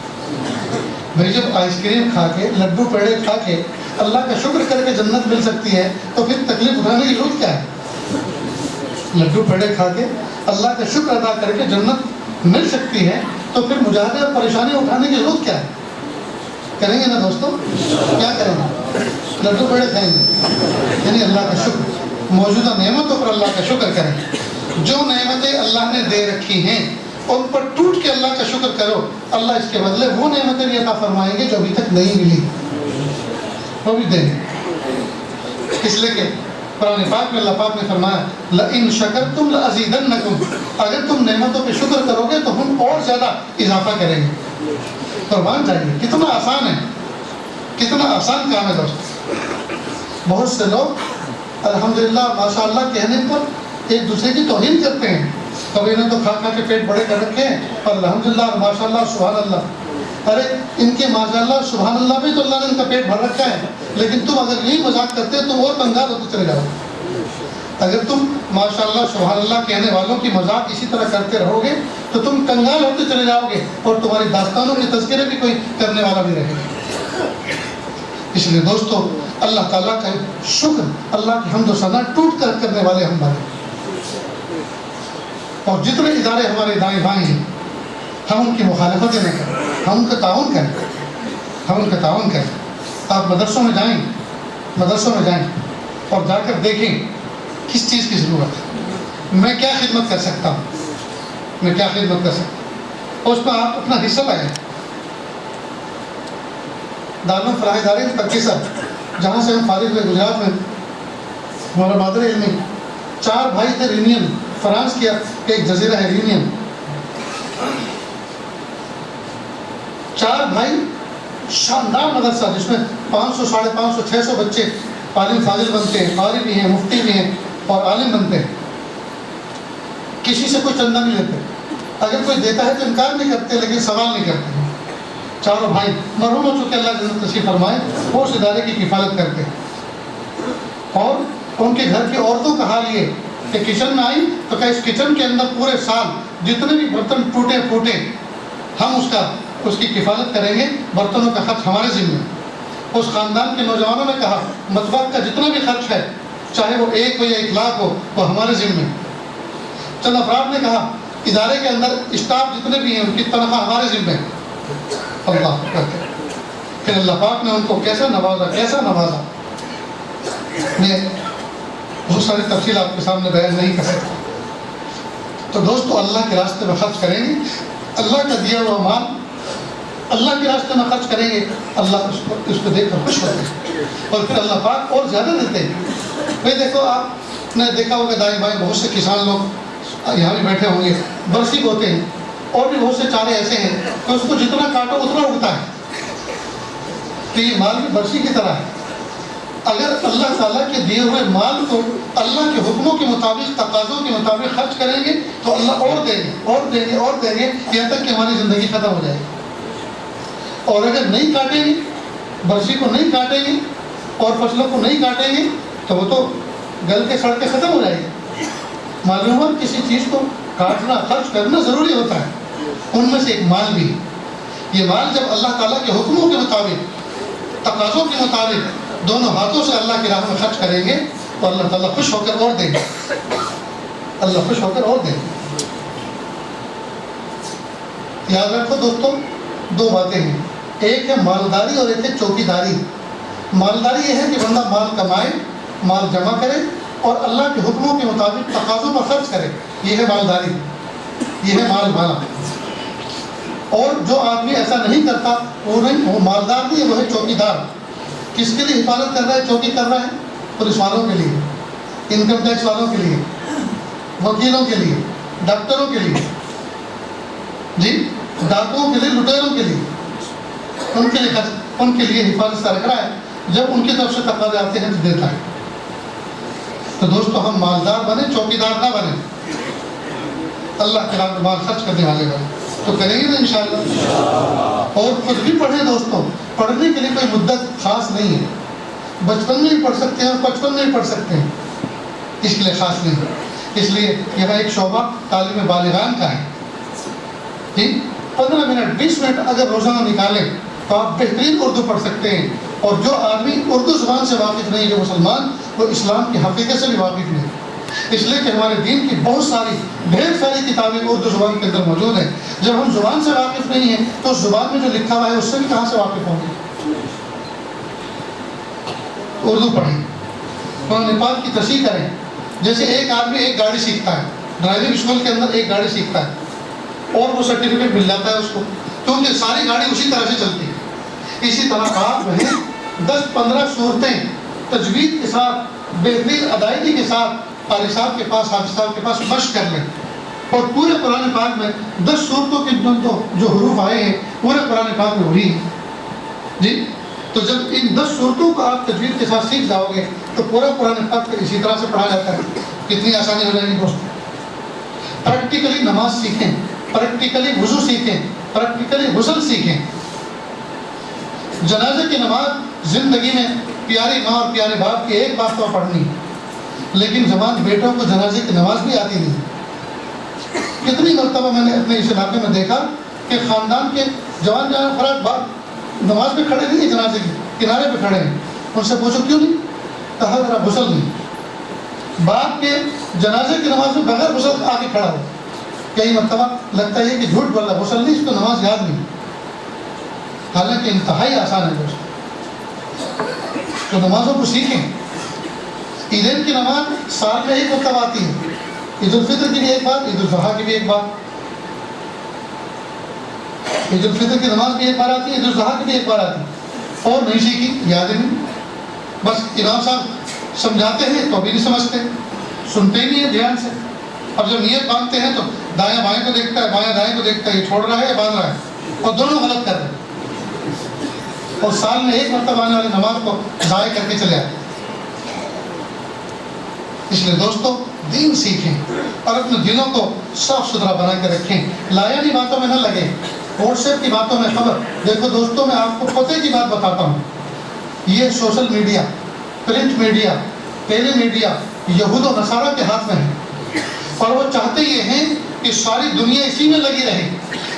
بھائی جب آئس کریم کھا کے، لڈو پیڑے کھا کے اللہ کا شکر کر کے جنت مل سکتی ہے تو پھر تکلیف اٹھانے کی ضرورت کیا ہے؟ لڈو پیڑے کھا کے اللہ کا شکر ادا کر کے جنت مل سکتی ہے تو پھر مجاہدے اور پریشانی اٹھانے کی ضرورت کیا ہے؟ کریں گے نا دوستوں؟ کیا کریں گے؟ لڈو پیڑے کھائیں گے. یعنی اللہ کا شکر، موجودہ نعمتوں پر اللہ کا شکر کریں. جو نعمتیں اللہ نے دے رکھی ہیں ان پر ٹوٹ کے اللہ کا شکر کرو. اللہ اس کے بدلے وہ نعمتیں بھی عطا فرمائیں گے جو ابھی تک نہیں ملی، وہ بھی دیں گے. اس لیے کہ قرآن پاک میں اللہ پاک نے فرمایا لَإِن شَكَرْتُمْ لَأَزِيدَنَّكُمْ، اگر تم نعمتوں پہ شکر کرو گے تو ہم اور زیادہ اضافہ کریں گے. قربان جائیے، کتنا آسان ہے، کتنا آسان کام ہے دوست. بہت سے لوگ الحمدللہ ماشاءاللہ کہنے پر ایک دوسرے کی توہین کرتے ہیں. کبھی نے تو کھا کے پیٹ بڑے کر رکھے ہیں اور الحمدللہ ماشاءاللہ سبحان اللہ. ارے ان کے ماشاءاللہ سبحان اللہ بھی تو اللہ نے ان کا پیٹ بھر رکھا ہے، لیکن تم اگر یہی مذاق کرتے ہو تو اور کنگال ہوتے چلے جاؤ. اگر تم ماشاءاللہ سبحان اللہ کہنے والوں کی مذاق اسی طرح کرتے رہو گے تو تم کنگال ہوتے چلے جاؤ گے اور تمہاری داستانوں کے تذکرے بھی کوئی کرنے والا نہیں رہے گا. اس لیے دوستو اللہ تعالیٰ کا شکر، اللہ کی حمد و ثنا ٹوٹ کر کرنے والے ہم بنے. اور جتنے ادارے ہمارے دائیں بائیں ہیں ہم ان کی مخالفتیں نہ کریں، ہم ان کا تعاون کریں. آپ مدرسوں میں جائیں اور جا کر دیکھیں کس چیز کی ضرورت ہے، میں کیا خدمت کر سکتا ہوں، اور اس میں آپ اپنا حصہ لائیں. دارالعلوم فلاح دارین پکیسر جہاں سے ہم فارغ ہوئے گجرات میں، ہمارا مادر علمی 4 بھائی تھے. رینین فرانس کی ایک جزیرہ ہے رینین. 4 بھائی، شاندار مدرسہ جس میں 500, 550, 600 بچے عالم فاضل بنتے ہیں، قاری بھی ہیں، مفتی بھی ہیں اور عالم بنتے ہیں، کسی سے کوئی چندہ نہیں لیتے، اگر کوئی دیتا ہے تو انکار نہیں کرتے لیکن سوال نہیں کرتے. چاروں بھائی مرحوم ہو چکے، اللہ جنت نصیب فرمائے، وہ اس ادارے کی کفالت کرتے ہیں. اور ان کے گھر کی عورتوں کا حال یہ کہ کچن میں آئی تو کہ اس کچن کے اندر پورے سال جتنے بھی برتن ٹوٹے پھوٹے ہم اس کی کفالت کریں گے، برتنوں کا خرچ ہمارے ذمہ. اس خاندان کے نوجوانوں نے کہا مطبخ کا جتنا بھی خرچ ہے چاہے وہ 1 ہو یا 1 لاکھ ہو وہ ہمارے ذمہ. چند افراد نے کہا ادارے کے اندر اسٹاف جتنے بھی ہیں ان کی تنخواہ ہمارے ذمہ. اللہ کرتے پھر اللہ پاک نے ان کو کیسا نوازا. میں بہت ساری تفصیل آپ کے سامنے بیان نہیں کر سکتا. تو دوستو اللہ کے راستے میں خرچ کریں گے، اللہ کا دیا ہوا مال اللہ کے راستے میں خرچ کریں گے، اللہ اس کو دیکھ کر خوش ہوتے ہیں اور پھر اللہ پاک اور زیادہ دیتے ہیں. بھائی دیکھو آپ نے دیکھا ہوگا دائیں بائیں بہت سے کسان لوگ یہاں بھی بیٹھے ہوں گے، برسی بوتے ہیں اور بھی بہت سے چارے ایسے ہیں کہ اس کو جتنا کاٹو اتنا اگتا ہے. تو یہ مال بھی برسی کی طرح ہے. اگر اللہ تعالیٰ کے دیے ہوئے مال کو اللہ کے حکموں کے مطابق، تقاضوں کے مطابق خرچ کریں گے تو اللہ اور دیں گے اور دیں گے اور دیں گے یہاں تک کہ ہماری زندگی ختم ہو جائے گی. اور اگر نہیں کاٹیں گے، برسی کو نہیں کاٹیں گے اور فصلوں کو نہیں کاٹیں گے تو وہ تو گل کے سڑ کے ختم ہو جائے گی. معلوم ہے کسی چیز کو کاٹنا، خرچ کرنا ضروری ہوتا ہے. ان میں سے ایک مال بھی. یہ مال جب اللہ تعالیٰ کے حکموں کے مطابق، تقاضوں کے مطابق دونوں ہاتھوں سے اللہ کی راہ میں خرچ کریں گے تو اللہ تعالیٰ خوش ہو کر اور دیں گے. اللہ خوش ہو کر اور دیں گے. یاد رکھو دوستوں 2 باتیں ہیں، ایک ہے مالداری اور ایک ہے چوکیداری. مالداری یہ ہے کہ بندہ مال کمائے، مال جمع کرے اور اللہ کے حکموں کے مطابق تقاضوں پر خرچ کرے، یہ ہے مالداری، یہ ہے مال والا. اور جو آدمی ایسا نہیں کرتا وہ مالدار نہیں ہے، وہ ہے چوکیدار. کس کے لیے حفاظت کر رہا ہے، چوکی کر رہا ہے؟ پولیس والوں کے لیے، انکم ٹیکس والوں کے لیے، وکیلوں کے لیے، ڈاکٹروں کے لیے، جی ڈاکوؤں کے لیے، لٹیروں کے لیے، ان کے لیے حفاظت رکھ رہا ہے. جب ان کی طرف سے تقاضے آتے ہیں تو دیتا ہے. تو دوستو ہم مالدار بنے، چوکیدار نہ بنے، اللہ کے راہ میں مال خرچ کرنے والے بنے. تو کریں گے نا انشاءاللہ. اور خود بھی پڑھیں دوستوں. پڑھنے کے لیے کوئی مدت خاص نہیں ہے، بچپن میں بھی پڑھ سکتے ہیں اور 55 میں بھی پڑھ سکتے ہیں، اس کے لیے خاص نہیں. اس لیے یہاں ایک شعبہ تعلیم بالغان کا ہے. ٹھیک 15 منٹ 20 منٹ اگر روزانہ نکالیں تو آپ بہترین اردو پڑھ سکتے ہیں. اور جو آدمی اردو زبان سے واقف نہیں، جو مسلمان، وہ اسلام کی حقیقت سے بھی واقف نہیں. اس لیے کہ ہمارے دین کی بہت ساری ڈھیر ساری کتابیں اردو زبان کے اندر موجود ہیں. جب ہم زبان سے واقف نہیں ہیں تو اس زبان میں جو لکھا ہوا ہے اس سے بھی کہاں سے واقف ہوں گے. اردو پڑھیں، قرآن پاک کی تصحیح کریں. جیسے ایک آدمی ایک گاڑی سیکھتا ہے، ڈرائیونگ اسکول کے اندر ایک گاڑی سیکھتا ہے اور وہ سرٹیفکیٹ مل جاتا ہے اس کو، کیونکہ ساری گاڑی اسی طرح سے چلتی ہے. اسی طرح آپ جو ہے 10-15 صورتیں تجوید کے ساتھ، بہترین ادائیگی کے ساتھ قاری صاحب کے پاس، حافظ صاحب کے پاس مشق کر لیں. اور پورے قرآن پاک میں 10 صورتوں کے جو حروف آئے ہیں پورے قرآن پاک میں وہی ہیں. جی تو جب ان 10 صورتوں کو آپ تجوید کے ساتھ سیکھ جاؤ گے تو پورا قرآن پاک اسی طرح سے پڑھا جاتا ہے. کتنی آسانی ہو جائے گی دوستوں. پریکٹیکلی نماز سیکھیں، پریکٹیکلی وضو سیکھیں، پریکٹیکلی غسل سیکھیں. جنازے کی نماز زندگی میں پیاری ماں اور پیارے باپ کی ایک بات تو پڑھنی، لیکن جوان بیٹوں کو جنازے کی نماز بھی آتی نہیں. کتنی مرتبہ میں نے اپنے اس علاقے میں دیکھا کہ خاندان کے جوان افراد باپ نماز پہ کھڑے نہیں ہیں، جنازے کے کنارے پہ کھڑے ہیں. ان سے پوچھو کیوں نہیں؟ کہا ذرا غسل نہیں. باپ کے جنازے کی نماز میں بغیر غسل آ کے کھڑا ہو. کئی مرتبہ لگتا ہے کہ جھوٹ بولا، غسل نہیں، اس کو نماز یاد نہیں. حالانکہ انتہائی آسان ہے دوست. تو نمازوں کو سیکھیں. عیدین کی نماز سال میں ایک مرتبہ آتی ہے. عید الفطر کی بھی ایک بات، عید الاضحیٰ کی بھی ایک بات. عید الفطر کی نماز بھی ایک بار آتی ہے، عید الاضحیٰ کی بھی ایک بار آتی ہے. اور نہیں سیکھی، یاد نہیں. بس امام صاحب سمجھاتے ہیں تو ابھی نہیں سمجھتے، سنتے ہی نہیں ہیں دھیان سے. اب جب نیت باندھتے ہیں تو دایاں بائیں کو دیکھتا ہے، بایاں دائیں کو دیکھتا ہے، یہ چھوڑ رہا ہے یا باندھ رہا ہے، اور دونوں غلط کر رہے ہیں. اور سال میں ایک مرتبہ آنے والی نماز کو ضائع کر کے چلے آتے. اس لیے دوستو دین سیکھیں اور اپنے دلوں کو صاف ستھرا بنا کے رکھیں. لایانی باتوں میں نہ لگیں, واٹس ایپ کی باتوں میں خبر. دیکھو دوستو, میں آپ کو پتے کی بات بتاتا ہوں, یہ سوشل میڈیا, پرنٹ میڈیا, ٹیلی میڈیا یہود و نصارہ کے ہاتھ میں ہے, اور وہ چاہتے یہ ہیں کہ ساری دنیا اسی میں لگی رہے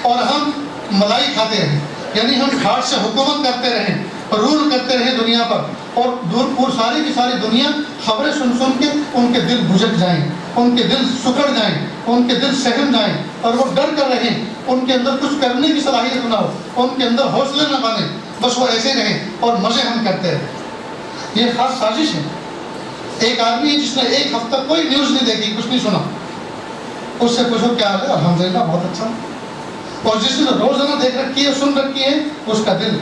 اور ہم ملائی کھاتے رہیں, یعنی ہم ہاتھ سے حکومت کرتے رہیں, رول کرتے رہیں دنیا پر, اور دور پور ساری کی ساری دنیا خبریں سن سن کے ان کے دل بھجک جائیں, ان کے دل سکڑ جائیں, ان کے دل سہم جائیں, اور وہ ڈر کر رہیں, ان کے اندر کچھ کرنے کی صلاحیت نہ ہو, ان کے اندر حوصلے نہ بنے, بس وہ ایسے رہیں اور مزے ہم کرتے رہیں. یہ خاص سازش ہے. ایک آدمی جس نے ایک ہفتہ کوئی نیوز نہیں دیکھی, کچھ نہیں سنا, اس سے پوچھو کیا حال ہے, الحمدللہ بہت اچھا. اور جس نے روزانہ دیکھ رکھی ہے, سن رکھی ہے, اس کا دل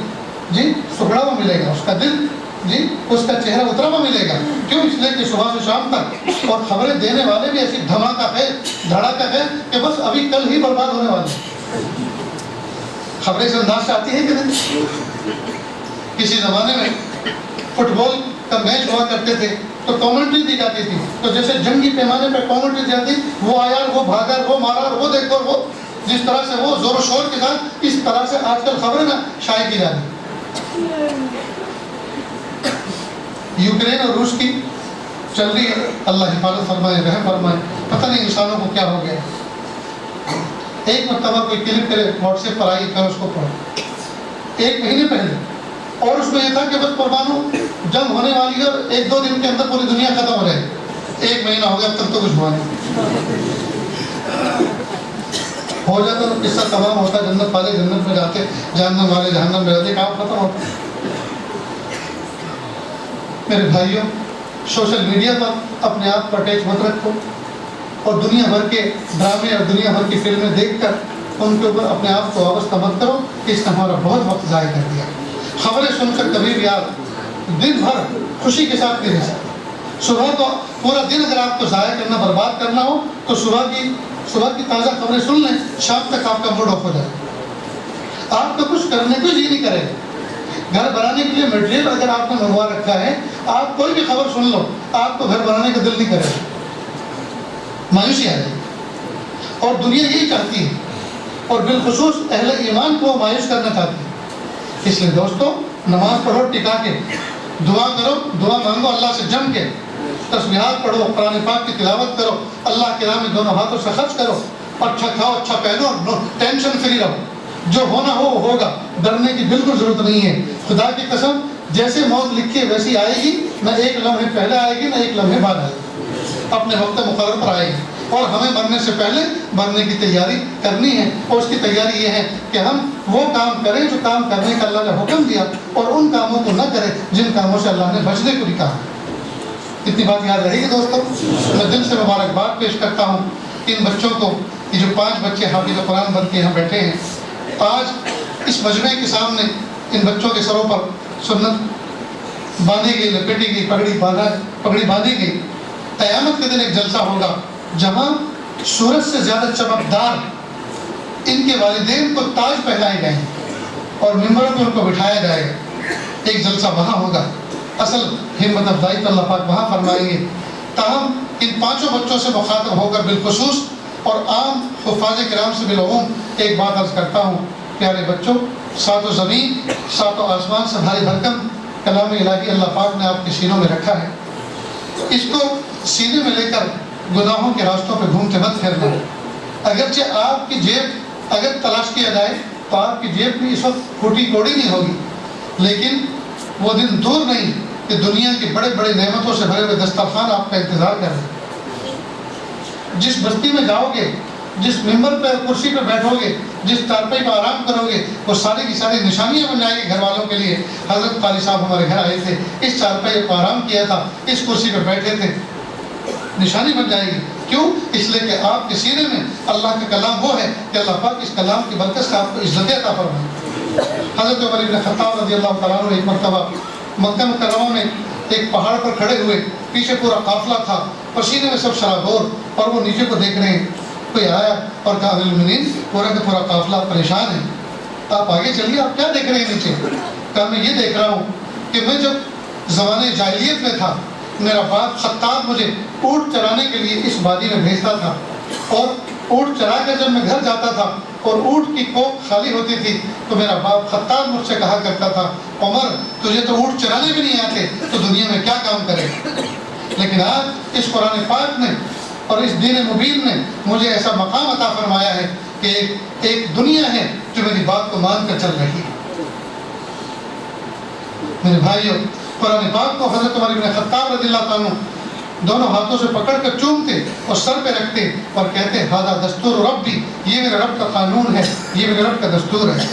جی سکڑا ہوا ملے گا, اس کا دل جی اس کا چہرہ اترا ہوا ملے گا. کیوں؟ اس لیے کہ صبح سے شام تک اور خبریں دینے والے بھی ایسی دھماکہ ہے, دھڑاکہ ہے کہ بس ابھی کل ہی برباد ہونے والے ہیں. خبریں سے انداز سے آتی ہے کہ نہیں؟ کسی زمانے میں فٹ بال کا میچ ہوا کرتے تھے تو کامنٹری دی جاتی تھی, تو جیسے جنگی پیمانے پہ کامنٹری دی جاتی, وہ آیا, وہ بھاگا, وہ مارا, وہ دیکھو, وہ جس طرح سے وہ زور و شور کے ساتھ, اس طرح سے آج کل خبریں نا شائع کی جاتی. یوکرین اور روس کی چل رہی ہے, اللہ حفاظت فرمائے, رحم فرمائے. پتہ نہیں انسانوں کو کیا ہو گیا. ایک مرتبہ کوئی کلپ کرے واٹس ایپ پر آئی, کہ اس کو پڑھو 1 مہینے پہلے, اور اس میں یہ تھا کہ بس قربانوں جنگ ہونے والی ہے اور 1-2 دن کے اندر پوری دنیا ختم ہو رہی ہے. 1 مہینہ ہو گیا, اب تک تو کچھ ہوا نہیں. ہو جاتا تو قصہ تمام ہوتا, جنت والے جنت میں جاتے, جہنم والے جہنم میں جاتے, کام ختم ہوتا. میرے بھائیوں, سوشل میڈیا پر اپنے آپ پر اٹیچ مت رکھو, اور دنیا بھر کے ڈرامے اور دنیا بھر کی فلمیں دیکھ کر ان کے اوپر اپنے آپ کو وابستہ مت کرو. اس نے ہمارا بہت وقت ضائع کر دیا. خبریں سن کر کبھی بھی آپ دن بھر خوشی کے ساتھ نہیں رہ سکتے. صبح کو پورا دن اگر آپ کو ضائع کرنا, برباد کرنا ہو, تو صبح کی تازہ خبریں سن لیں, شام تک آپ کا موڈ آف ہو جائے. آپ کو کچھ کرنے کو جی نہیں کرے. گھر بنانے کے لیے مٹیریل اگر آپ نے منگوا رکھا ہے, آپ کوئی بھی خبر سن لو, آپ کو گھر بنانے کا دل نہیں کرے, مایوسی آ جائے. اور دنیا یہی چاہتی ہے, اور بالخصوص اہل ایمان کو مایوس کرنا چاہتی ہے. اس لیے دوستو, نماز پڑھو ٹکا کے, دعا کرو, دعا مانگو اللہ سے جم کے, تسبیحات پڑھو, قرآن پاک کی تلاوت کرو, اللہ کے راہ میں دونوں ہاتھوں سے خرچ کرو, اچھا کھاؤ, اچھا پہنو, ٹینشن فری رہو. جو ہونا ہو وہ ہوگا, ڈرنے کی بالکل ضرورت نہیں ہے. خدا کی قسم, جیسے موت لکھی ہے ویسی آئے گی, نہ 1 لمحے پہلے آئے گی, نہ 1 لمحے بعد آئے گی, اپنے وقت مقرر پر آئے گی. اور ہمیں مرنے سے پہلے مرنے کی تیاری کرنی ہے, اور اس کی تیاری یہ ہے کہ ہم وہ کام کریں جو کام کرنے کا اللہ نے حکم دیا, اور ان کاموں کو نہ کریں جن کاموں سے اللہ نے بچنے کو بھی کہا. اتنی بات یاد رہے گی دوستوں. میں دل سے مبارکباد پیش کرتا ہوں ان بچوں کو, یہ جو 5 بچے حافظ قرآن بن کے یہاں بیٹھے ہیں. آج اس مجمع کے سامنے ان بچوں کے سروں پر سنت باندھی گئی, لپیٹی گئی, پگڑی باندھی گئی. قیامت کے دن ایک جلسہ ہوگا جہاں سورج سے زیادہ چمکدار ان کے والدین کو تاج پہنائے گئے اور ممبروں پہ ان کو بٹھایا جائے گا. ایک جلسہ وہاں ہوگا. اصل ہمت افزائی تو اللہ پاک وہاں فرمائیں گے. تاہم ان 5 بچوں سے مخاطب ہو کر بالخصوص اور عام حفاظ کرام سے بالعموم ایک بات عرض کرتا ہوں. پیارے بچوں, 7 زمین 7 آسمان سے بھاری بھرکم کلام الہی اللہ پاک نے آپ کے سینوں میں رکھا ہے. اس کو سینے میں لے کر گناہوں کے راستوں پہ گھومتے مت پھرنا. اگرچہ آپ کی جیب اگر تلاش کیا جائے تو آپ کی جیب بھی اس وقت پھوٹی کوڑی نہیں ہوگی, لیکن وہ دن دور نہیں کہ دنیا کی بڑے بڑے نعمتوں سے بھرے ہوئے دسترخوان آپ کا انتظار کر رہے ہیں. جس بستی میں جاؤ گے, جس ممبر پہ کرسی پہ بیٹھو گے, جس چارپائی پہ آرام کرو گے, وہ ساری کی ساری نشانیاں بن جائیں گی گھر والوں کے لیے. حضرت قاری صاحب ہمارے گھر آئے تھے, اس چارپائی پہ آرام کیا تھا, اس کرسی پہ بیٹھے تھے, نشانی بن جائے گی. کیوں؟ اس لیے کہ آپ کے سینے میں اللہ کا کلام وہ ہے کہ اللہ پاک اس کلام کی برکت سے آپ کو عزت عطا فرمائے. حضرت عمر بن خطاب رضی اللہ تعالیٰ عنہ ایک مرتبہ مکہ مکرمہ میں ایک پہاڑ پر کھڑے ہوئے, پیچھے پورا قافلہ تھا, پسینے میں سب شرابور, اور وہ نیچے کو دیکھ رہے ہیں. کوئی آیا اور کہا امیر المومنین پورا کا پورا قافلہ پریشان ہے, آپ آگے چلیے, آپ کیا دیکھ رہے ہیں نیچے؟ کہا میں یہ دیکھ رہا ہوں کہ میں جب زمانے جاہلیت میں تھا میرا باپ خطاب مجھے اونٹ چرانے کے لیے اس وادی میں بھیجتا تھا، اور اونٹ چرا کر جب میں گھر جاتا تھا اور اونٹ کی کوکھ خالی ہوتی تھی تو میرا باپ خطاب مجھ سے کہا کرتا تھا عمر تجھے تو اونٹ چرانے بھی نہیں آتے تو دنیا میں کیا کام کرے. لیکن آج اس قرآن پاک نے اور اس دین مبین نے مجھے ایسا مقام عطا فرمایا ہے کہ ایک دنیا ہے جو میری بات کو مان کر چل رہی ہے. میرے بھائیوں، قرآن پاک کو حضرت عمر بن خطاب رضی اللہ عنہ دونوں ہاتھوں سے پکڑ کر چومتے اور سر پہ رکھتے اور کہتے ہذا دستور ربی، یہ میرے رب کا قانون ہے، یہ میرے رب کا دستور ہے.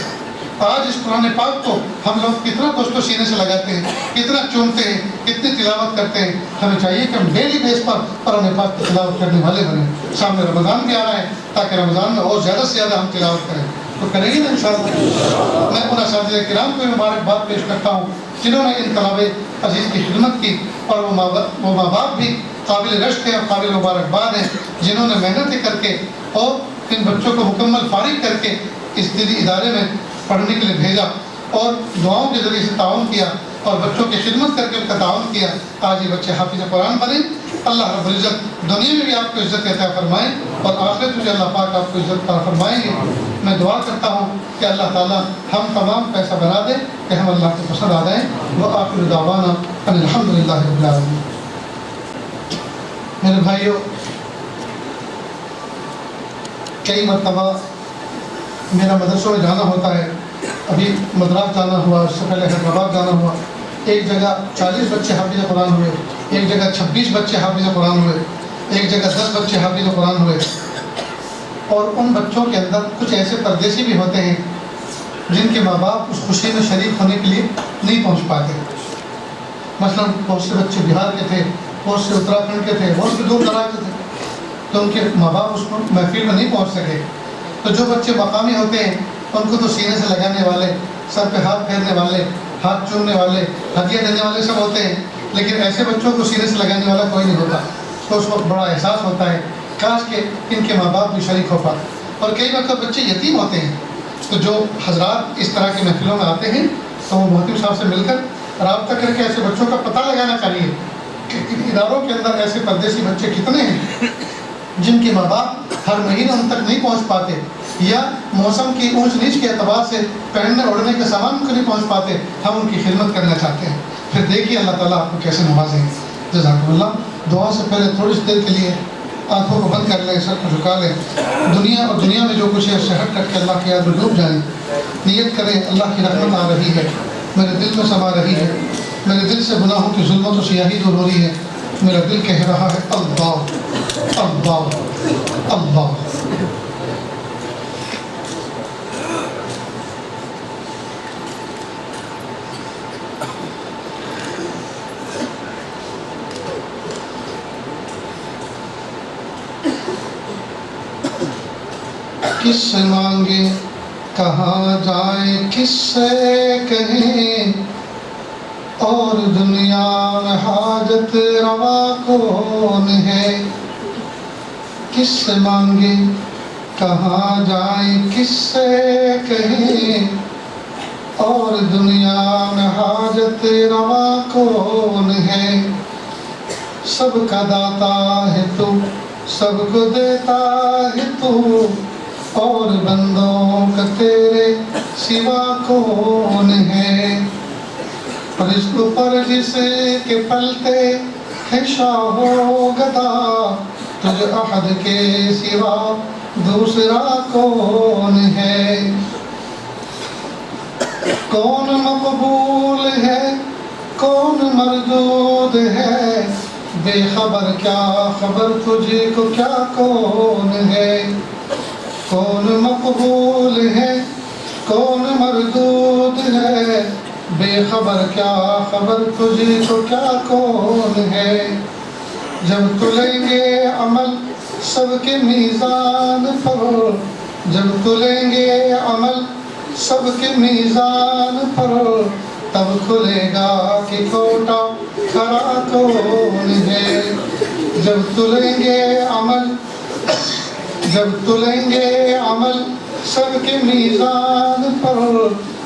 آج اس قرآن پاک کو ہم لوگ کتنا دوستوں سینے سے لگاتے ہیں، کتنا چومتے ہیں، کتنی تلاوت کرتے ہیں. ہمیں چاہیے کہ ہم ڈیلی بیس پر قرآن پاک کی تلاوت کرنے والے بنیں. سامنے رمضان بھی آ رہا ہے تاکہ رمضان میں اور زیادہ سے زیادہ ہم تلاوت کریں. تو کریں گے نا انشاءاللہ. میں ان اساتذہ کرام کو مبارکباد پیش کرتا ہوں جنہوں نے ان طلباء عزیز کی خدمت کی، اور وہ ماں باپ بھی قابل رشک ہے اور قابل مبارکباد ہیں جنہوں نے محنتیں کر کے اور ان بچوں کو مکمل فارغ کر کے اس دینی ادارے میں پڑھنے کے لیے بھیجا اور دعاؤں کے ذریعے سے تعاون کیا اور بچوں کی خدمت کر کے ان کا تعاون کیا. آج یہ بچے حافظ قرآن بنے. اللہ رب العزت دنیا میں بھی آپ کو عزت عطا فرمائیں اور آخرت میں بھی اللہ پاک آپ کو عزت عطا فرمائیں گے. میں دعا کرتا ہوں کہ اللہ تعالیٰ ہم تمام پیسہ بنا دے کہ ہم اللہ کو پسند آ جائیں. وآخر دعوانا ان الحمدللہ رب العالمین. میرے بھائیوں، کئی مرتبہ میرا مدرسوں میں جانا ہوتا ہے. ابھی مدراس جانا ہوا، اس سے پہلے حیدرآباد جانا ہوا. ایک جگہ 40 بچے حافظ قرآن ہوئے، ایک جگہ 26 بچے حافظ قرآن ہوئے، ایک جگہ 10 بچے حافظ قرآن ہوئے. اور ان بچوں کے اندر کچھ ایسے پردیسی بھی ہوتے ہیں جن کے ماں باپ اس خوشی میں شریک ہونے کے لیے نہیں پہنچ پاتے. مثلا بہت سے بچے بہار کے تھے، بہت سے اتراکھنڈ کے تھے، بہت سے دور دراز کے تھے، تو ان کے ماں باپ اس محفل میں نہیں پہنچ سکے. تو جو بچے مقامی ہوتے ہیں ان کو تو سینے سے لگانے والے، سر پہ ہاتھ پھیرنے والے، ہاتھ چومنے والے، ہدیہ دینے والے سب ہوتے ہیں. لیکن ایسے بچوں کو سینے سے لگانے والا کوئی نہیں ہوتا. تو اس وقت بڑا احساس ہوتا ہے کاش کہ ان کے ماں باپ بھی شریک ہو پاتے. اور کئی وقت بچے یتیم ہوتے ہیں، تو جو حضرات اس طرح کے محفلوں میں آتے ہیں تو وہ محتم صاحب سے مل کر رابطہ کر کے ایسے بچوں کا پتہ لگانا چاہیے کہ ان اداروں کے اندر ایسے پردیسی بچے کتنے ہیں جن کے ماں باپ ہر مہینے ان تک نہیں پہنچ پاتے، یا موسم کی اونچ نیچ کے اعتبار سے پہننے اوڑھنے کے سامان کو نہیں پہنچ پاتے. ہم ان کی خدمت کرنا چاہتے ہیں. پھر دیکھیے اللہ تعالیٰ آپ کو کیسے نوازیں گے. جزاکم اللہ. دعا سے پہلے تھوڑی سی دیر کے لیے آنکھوں کو بند کر لیں، سر کو جھکا لیں. دنیا اور دنیا میں جو کچھ ہے اس سے ہٹ کر کے اللہ کی یاد میں ڈوب جائیں. نیت کریں اللہ کی رحمت آ رہی ہے، میرے دل میں سما رہی ہے، میرے دل سے گناہوں کی ظلمت و سیاہی دور ہو رہی ہے. میرا دل کہہ رہا ہے اللہ اللہ اللہ. کس سے مانگے کہاں جائیں، کس سے کہیں، اور دنیا میں حاجت روا کون ہے. کس سے مانگے کہاں جائیں، کس سے کہیں، اور دنیا میں حاجت روا کون ہے. سب کا داتا ہے تو، سب کو دیتا ہے تو، اور بندوں کا تیرے سوا کون ہے. رزق پر جس کے پلتے ہے شاہ و گدا، تجھ احد کے سوا دوسرا کون ہے. کون مقبول ہے کون مردود ہے، بے خبر کیا خبر تجھ کو کیا کون ہے. کون مقبول ہے کون مردود ہے، بے خبر کیا خبر تجھ کو کیا کون ہے. جب تلیں گے عمل سب کے میزان پر، جب تلیں گے عمل سب کے میزان پر، تب کھلے گا کہ کوٹا کھرا کون ہے. جب تلیں گے عمل، جب تلیں گے عمل سب کے میزان پر،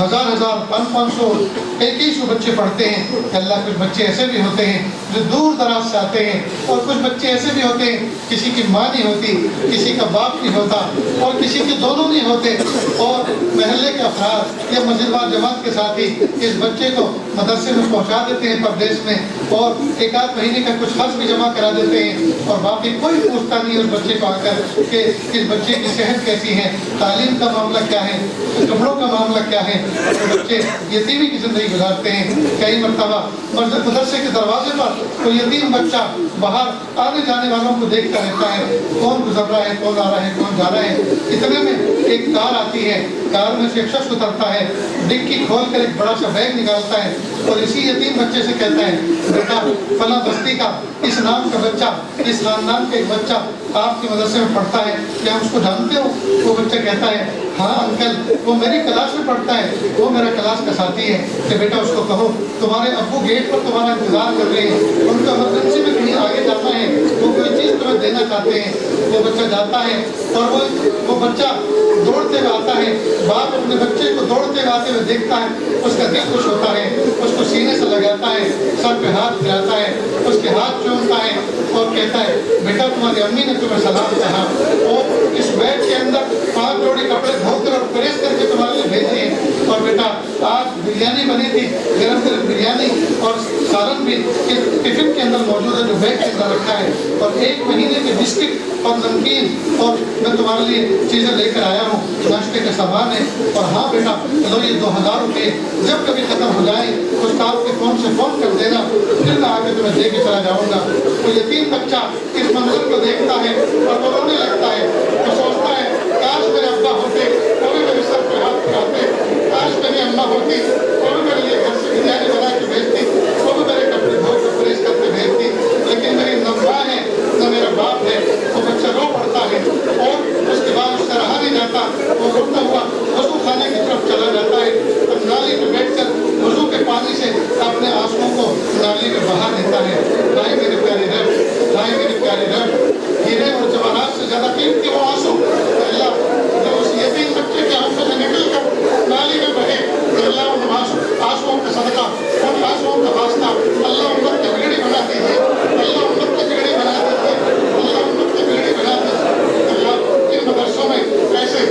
ہزار 500 کئی سو بچے پڑھتے ہیں کہ اللہ کچھ بچے ایسے بھی ہوتے ہیں جو دور دراز سے آتے ہیں، اور کچھ بچے ایسے بھی ہوتے ہیں کسی کی ماں نہیں ہوتی، کسی کا باپ نہیں ہوتا، اور کسی کے دونوں نہیں ہوتے، اور محلے کے افراد یا مسجد وال جماعت کے ساتھ ہی اس بچے کو مدرسے میں پہنچا دیتے ہیں پردیس میں، اور ایک آدھ مہینے کا کچھ خرچ بھی جمع کرا دیتے ہیں، اور باقی کوئی پوچھتا نہیں اس بچے کو آ کر کہ اس بچے کی صحت کیسی ہے، تعلیم کا معاملہ کیا ہے، کپڑوں کا معاملہ کیا ہے۔ بچے یتیمی کی زندگی گزارتے ہیں۔ کئی مرتبہ مدرسے کے دروازے پر کوئی یتیم بچہ باہر آنے جانے والوں کو دیکھتا رہتا ہے، کون گزر رہا ہے، کون آ رہا ہے، کون جا رہا ہے۔ اتنے میں ایک کار آتی ہے، کار میں سے ایک شخص اترتا ہے، ڈگی کھول کر ایک بڑا سا بیگ نکالتا ہے اور اسی یتیم بچے سے کہتا ہے، بیٹا فلاں بستی کا اس نام کا بچہ، اس خاندان کا ایک بچہ آپ کے مدرسے میں پڑھتا ہے، کیا اس کو جانتے ہو؟ وہ بچہ کہتا ہے، ہاں انکل، وہ میری کلاس میں پڑھتا ہے، وہ میرا کلاس کا ساتھی ہے۔ کہ بیٹا اس کو کہو تمہارے ابو گیٹ پر تمہارا انتظار کر رہے ہیں، ان کو ایمرجنسی میں کہیں آگے جانا ہے، وہ کوئی چیز تمہیں دینا چاہتے ہیں۔ وہ بچہ جاتا ہے اور وہ بچہ دوڑتے ہوئے آتا ہے، باپ اپنے بچے کو دوڑتے ہوئے آتے ہوئے دیکھتا ہے، اس کا دل خوش ہوتا ہے، اس کو سینے سے لگاتا ہے، سر پہ ہاتھ پھیراتا ہے، اس کے ہاتھ چومتا ہے اور کہتا ہے، بیٹا تمہاری امی نے تمہیں سلام کہا، اور اس بیگ کے اندر 5 جوڑی کپڑے دھو کر اور پریس کر کے تمہارے لیے بھیجے ہیں، اور بیٹا آج بریانی بنی تھی، گرم گرم بریانی اور سالن بھی اس ٹفن کے اندر موجود ہے جو بیگ کے اندر رکھا ہے، اور 1 مہینے کے بسکٹ اور نمکین اور میں تمہارے لیے چیزیں لے کر آیا ہوں، ناشتے کا سامان ہے۔ اور ہاں بیٹا لو یہ 2000 روپے، جب کبھی ختم ہو جائے استاد کے فون سے فون کر دینا، پھر میں آ کے تمہیں دے کے چلا جاؤں گا۔ وہ یتیم بچہ اس منظر کو دیکھتا ہے اور وہ رونے لگتا ہے، وہ سوچتا ہے کاش میرے ابا ہوتے، وہ بھی میرے سر پہ ہاتھ پھیراتے، کاش میری اماں ہوتی، وہ بھی میرے لیے گھر سے بریانی بنا کے بھیجتی، وہ بھی میرے کپڑے دھو کے پریس کر کے بھیجتی، لیکن میری نہ ماں ہے نہ میرا باپ ہے۔ وہ بچہ رو پڑتا ہے اور اس کے بعد اس سے رہا نہیں جاتا، وہ روتا ہوا وضو خانے کی طرف چلا جاتا ہے، اور نالی پہ بیٹھ کر وضو کے پانی سے اپنے آنسوؤں کو نالی میں بہا دیتا ہے۔ بھائی میرے پیارے رب، بھائی میرے پیارے رب، ہیرے اور جواہرات سے زیادہ قیمتی وہ آنسو اللہ جو اس یتیم بچے کے آنکھوں سے نکل کر نالی میں بہے، اللہ ان آنسوؤں کا صدقہ، ان آنسوؤں کا واسطہ اللہ امت کی بگڑی بنا دیجیے، اللہ امت کی بگڑی بنا دیجیے، اللہ امت کی بگڑی بنا دیجیے۔ اللہ ان مدرسوں میں ایسے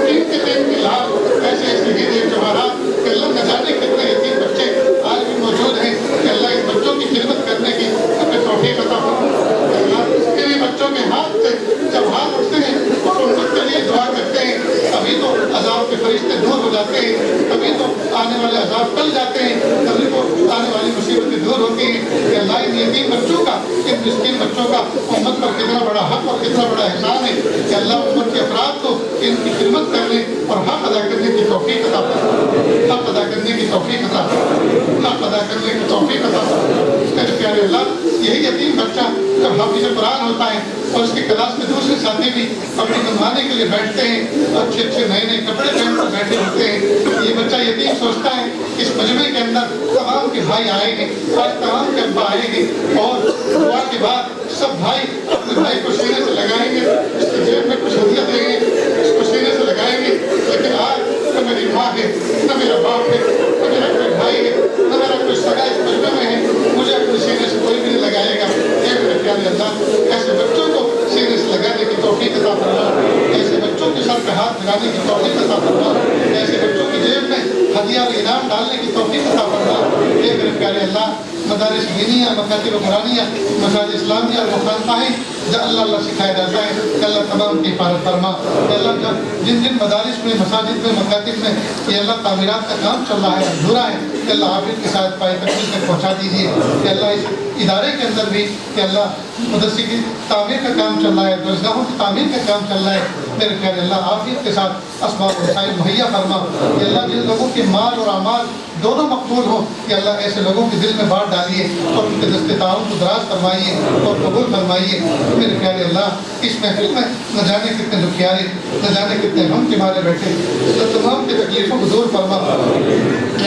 قیمتی لال، ایسے ہیرے جواہرات کہ اللہ نہ جانے کتنے یتیم بچے آج بھی موجود ہیں، کہ اللہ ان بچوں کی خدمت کرنے کی ہمیں توفیق عطا فرمائے۔ اللہ ان بچوں کے ہاتھ سے جب ہاتھ اٹھتے ہیں اور ان کے لیے دعا کرتے ہیں، تبھی تو عذاب کے فرشتے دور ہو جاتے ہیں، تبھی تو آنے والے عذاب ٹل جاتے ہیں، تبھی تو آنے والی مصیبتیں دور ہوتی ہیں۔ کہ اللہ ان یتیم بچوں کا، ان مسکین بچوں کا امت پر کتنا بڑا حق اور کتنا بڑا احسان ہے کہ اللہ امت کے افراد کو ان کی خدمت کرنے اور حق ادا کرنے کی توفیق عطا فرمائے، حق ادا کرنے کی توفیق عطا فرمائے، حق ادا کرنے کی توفیق عطا فرمائے۔ میرے پیارے اللہ، یہی یتیم بچہ جب حافظ قرآن ہوتا ہے اور اس کی کلاس میں دوسرے ساتھی بھی اپنی منوانے کے لیے بیٹھتے ہیں، اچھے نئے کپڑے پہن کر بیٹھے ہوتے ہیں، یہ بچہ یتیم سوچتا ہے اس مجمع کے اندر تمام کے بھائی آئیں گے، آج تمام کے ابا آئیں گے، اور دعا کے بعد سب بھائی اپنے بھائی کو سینے سے لگائیں گے، اس کی جیب میں کچھ ہدیہ دیں گے، اس کو سینے سے لگائیں گے، لیکن آج نہ میری ماں ہے، نہ میرا باپ ہے، نہ میرا کوئی بھائی ہے، نہ میرا کوئی سگا اس مجمع میں ہے، مجھے اپنے سینے سے کوئی بھی نہیں لگائے گا۔ اے میرے پیارے اللہ، ایسے بچوں کو سینے سے لگانے کی توفیق عطا فرما، ایسے بچوں کے سر پہ ہاتھ لگانے کی توفیق عطا فرما، ایسے بچوں کی جیب میں ہدیہ اور انعام ڈالنے کی توفیق عطا فرما۔ اے میرے پیارے اللہ، مدارس دینیہ، مکاتب قرآنیہ، مساجد اسلامیہ اور خانقاہیں جہاں اللہ سکھایا جاتا ہے، کہ اللہ تمام کی حفاظت فرما۔ کہ اللہ جن مدارس میں، مساجد میں، مکاتب میں یہ اللہ تعمیرات کا کام چل رہا ہے، ادھورا ہے، کہ اللہ عافیت کے ساتھ پائے تکمیل تک پہنچا دیجیے۔ کہ اللہ اس ادارے کے اندر بھی کہ اللہ مدرسے کی تعمیر کا کام چل رہا ہے، درسگاہوں کی تعمیر کا کام چل رہا ہے، میرے پیارے اللہ عافیت کے ساتھ اسباب وسائل مہیا فرما۔ کہ اللہ جن لوگوں کے مال اور اعمال دونوں مقبول ہوں، کہ اللہ ایسے لوگوں کے دل میں بات ڈالیے اور ان کے دست تعاون کو دراز فرمائیے اور قبول فرمائیے۔ میرے پیارے اللہ، اس محفل میں نہ جانے کتنے دکھیارے، نہ جانے کتنے غم کے مارے بیٹھے، اللہ تمام کی تکلیفوں کو دور فرما۔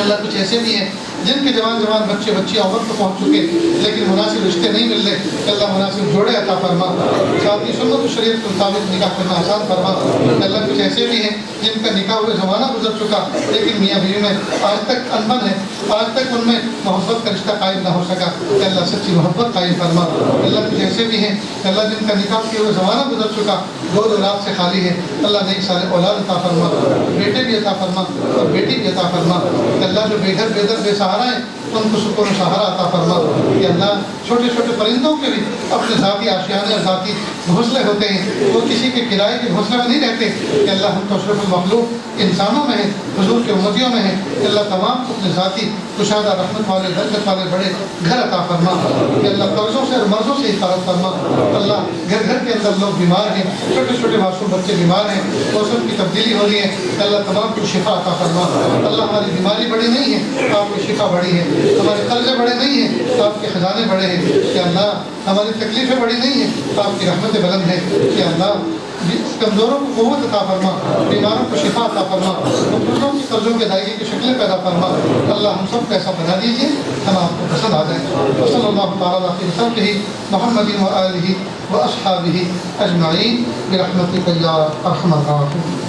اللہ کچھ ایسے بھی ہیں جن کے جوان بچے بچیاں عمر کو پہنچ چکے لیکن مناسب رشتے نہیں مل رہے، اللہ مناسب جوڑے عطا فرما، ساتھ ہی سنت و شریعت کے مطابق نکاح کرنا آسان فرما۔ اللہ کچھ ایسے بھی ہیں جن کا نکاح ہوئے زمانہ گزر چکا لیکن میاں بیوی میں آج تک انبن ہے، آج تک ان میں محبت کا رشتہ قائم نہ ہو سکا، کہ اللہ سچی محبت قائم فرما۔ اللہ کچھ ایسے بھی ہیں کہ اللہ جن کا نکاح کیے ہوئے زمانہ گزر چکا، دو اولاد سے خالی ہے، اللہ نیک صالح اولاد عطا فرما، بیٹے بھی عطا فرما اور بیٹی بھی عطا فرما۔ کہ اللہ جو بے گھر بے در بے سہارا ہے ان کو سکون و سہارا عطا فرما۔ کہ اللہ چھوٹے چھوٹے پرندوں کے بھی اپنے ذاتی آشیانے اور ذاتی گھونسلے ہوتے ہیں، وہ کسی کے کرائے کے گھونسلے میں نہیں رہتے، کہ اللہ ہم تو اشرف المخلوق انسانوں میں ہیں، حضور کے امتیوں میں ہیں، کہ اللہ تمام کو اپنے ذاتی کشادہ رحمت والے برکت والے بڑے گھر عطا فرما۔ کہ اللہ قرضوں سے اور مرضوں سے حفاظت فرما۔ اللہ گھر گھر کے اندر لوگ بیمار ہیں، چھوٹے چھوٹے معصوم بچے بیمار ہیں، موسم کی تبدیلی ہو رہی ہے، کہ اللہ تمام کو شفا عطا فرما۔ اللہ ہماری بیماری بڑی نہیں ہے، آپ کی شفا بڑی ہے، ہمارے قرضے بڑے نہیں ہیں، آپ کے خزانے بڑے ہیں، کہ اللہ ہماری تکلیفیں بڑی نہیں ہیں، آپ کی رحمت بلند ہے، کہ اللہ کمزوروں کو قوت عطا فرما، بیماروں کو شفا عطا فرما، مقروضوں کی قرضوں کی ادائیگی کی شکلیں پیدا فرما۔ اللہ ہم سب کو ایسا بنا دیجیے ہم آپ کو پسند آ جائیں۔ صلی اللہ تعالیٰ علیہ وسلم محمد و آلہ و اصحابہ اجمعین برحمتک یا ارحم الراحمین۔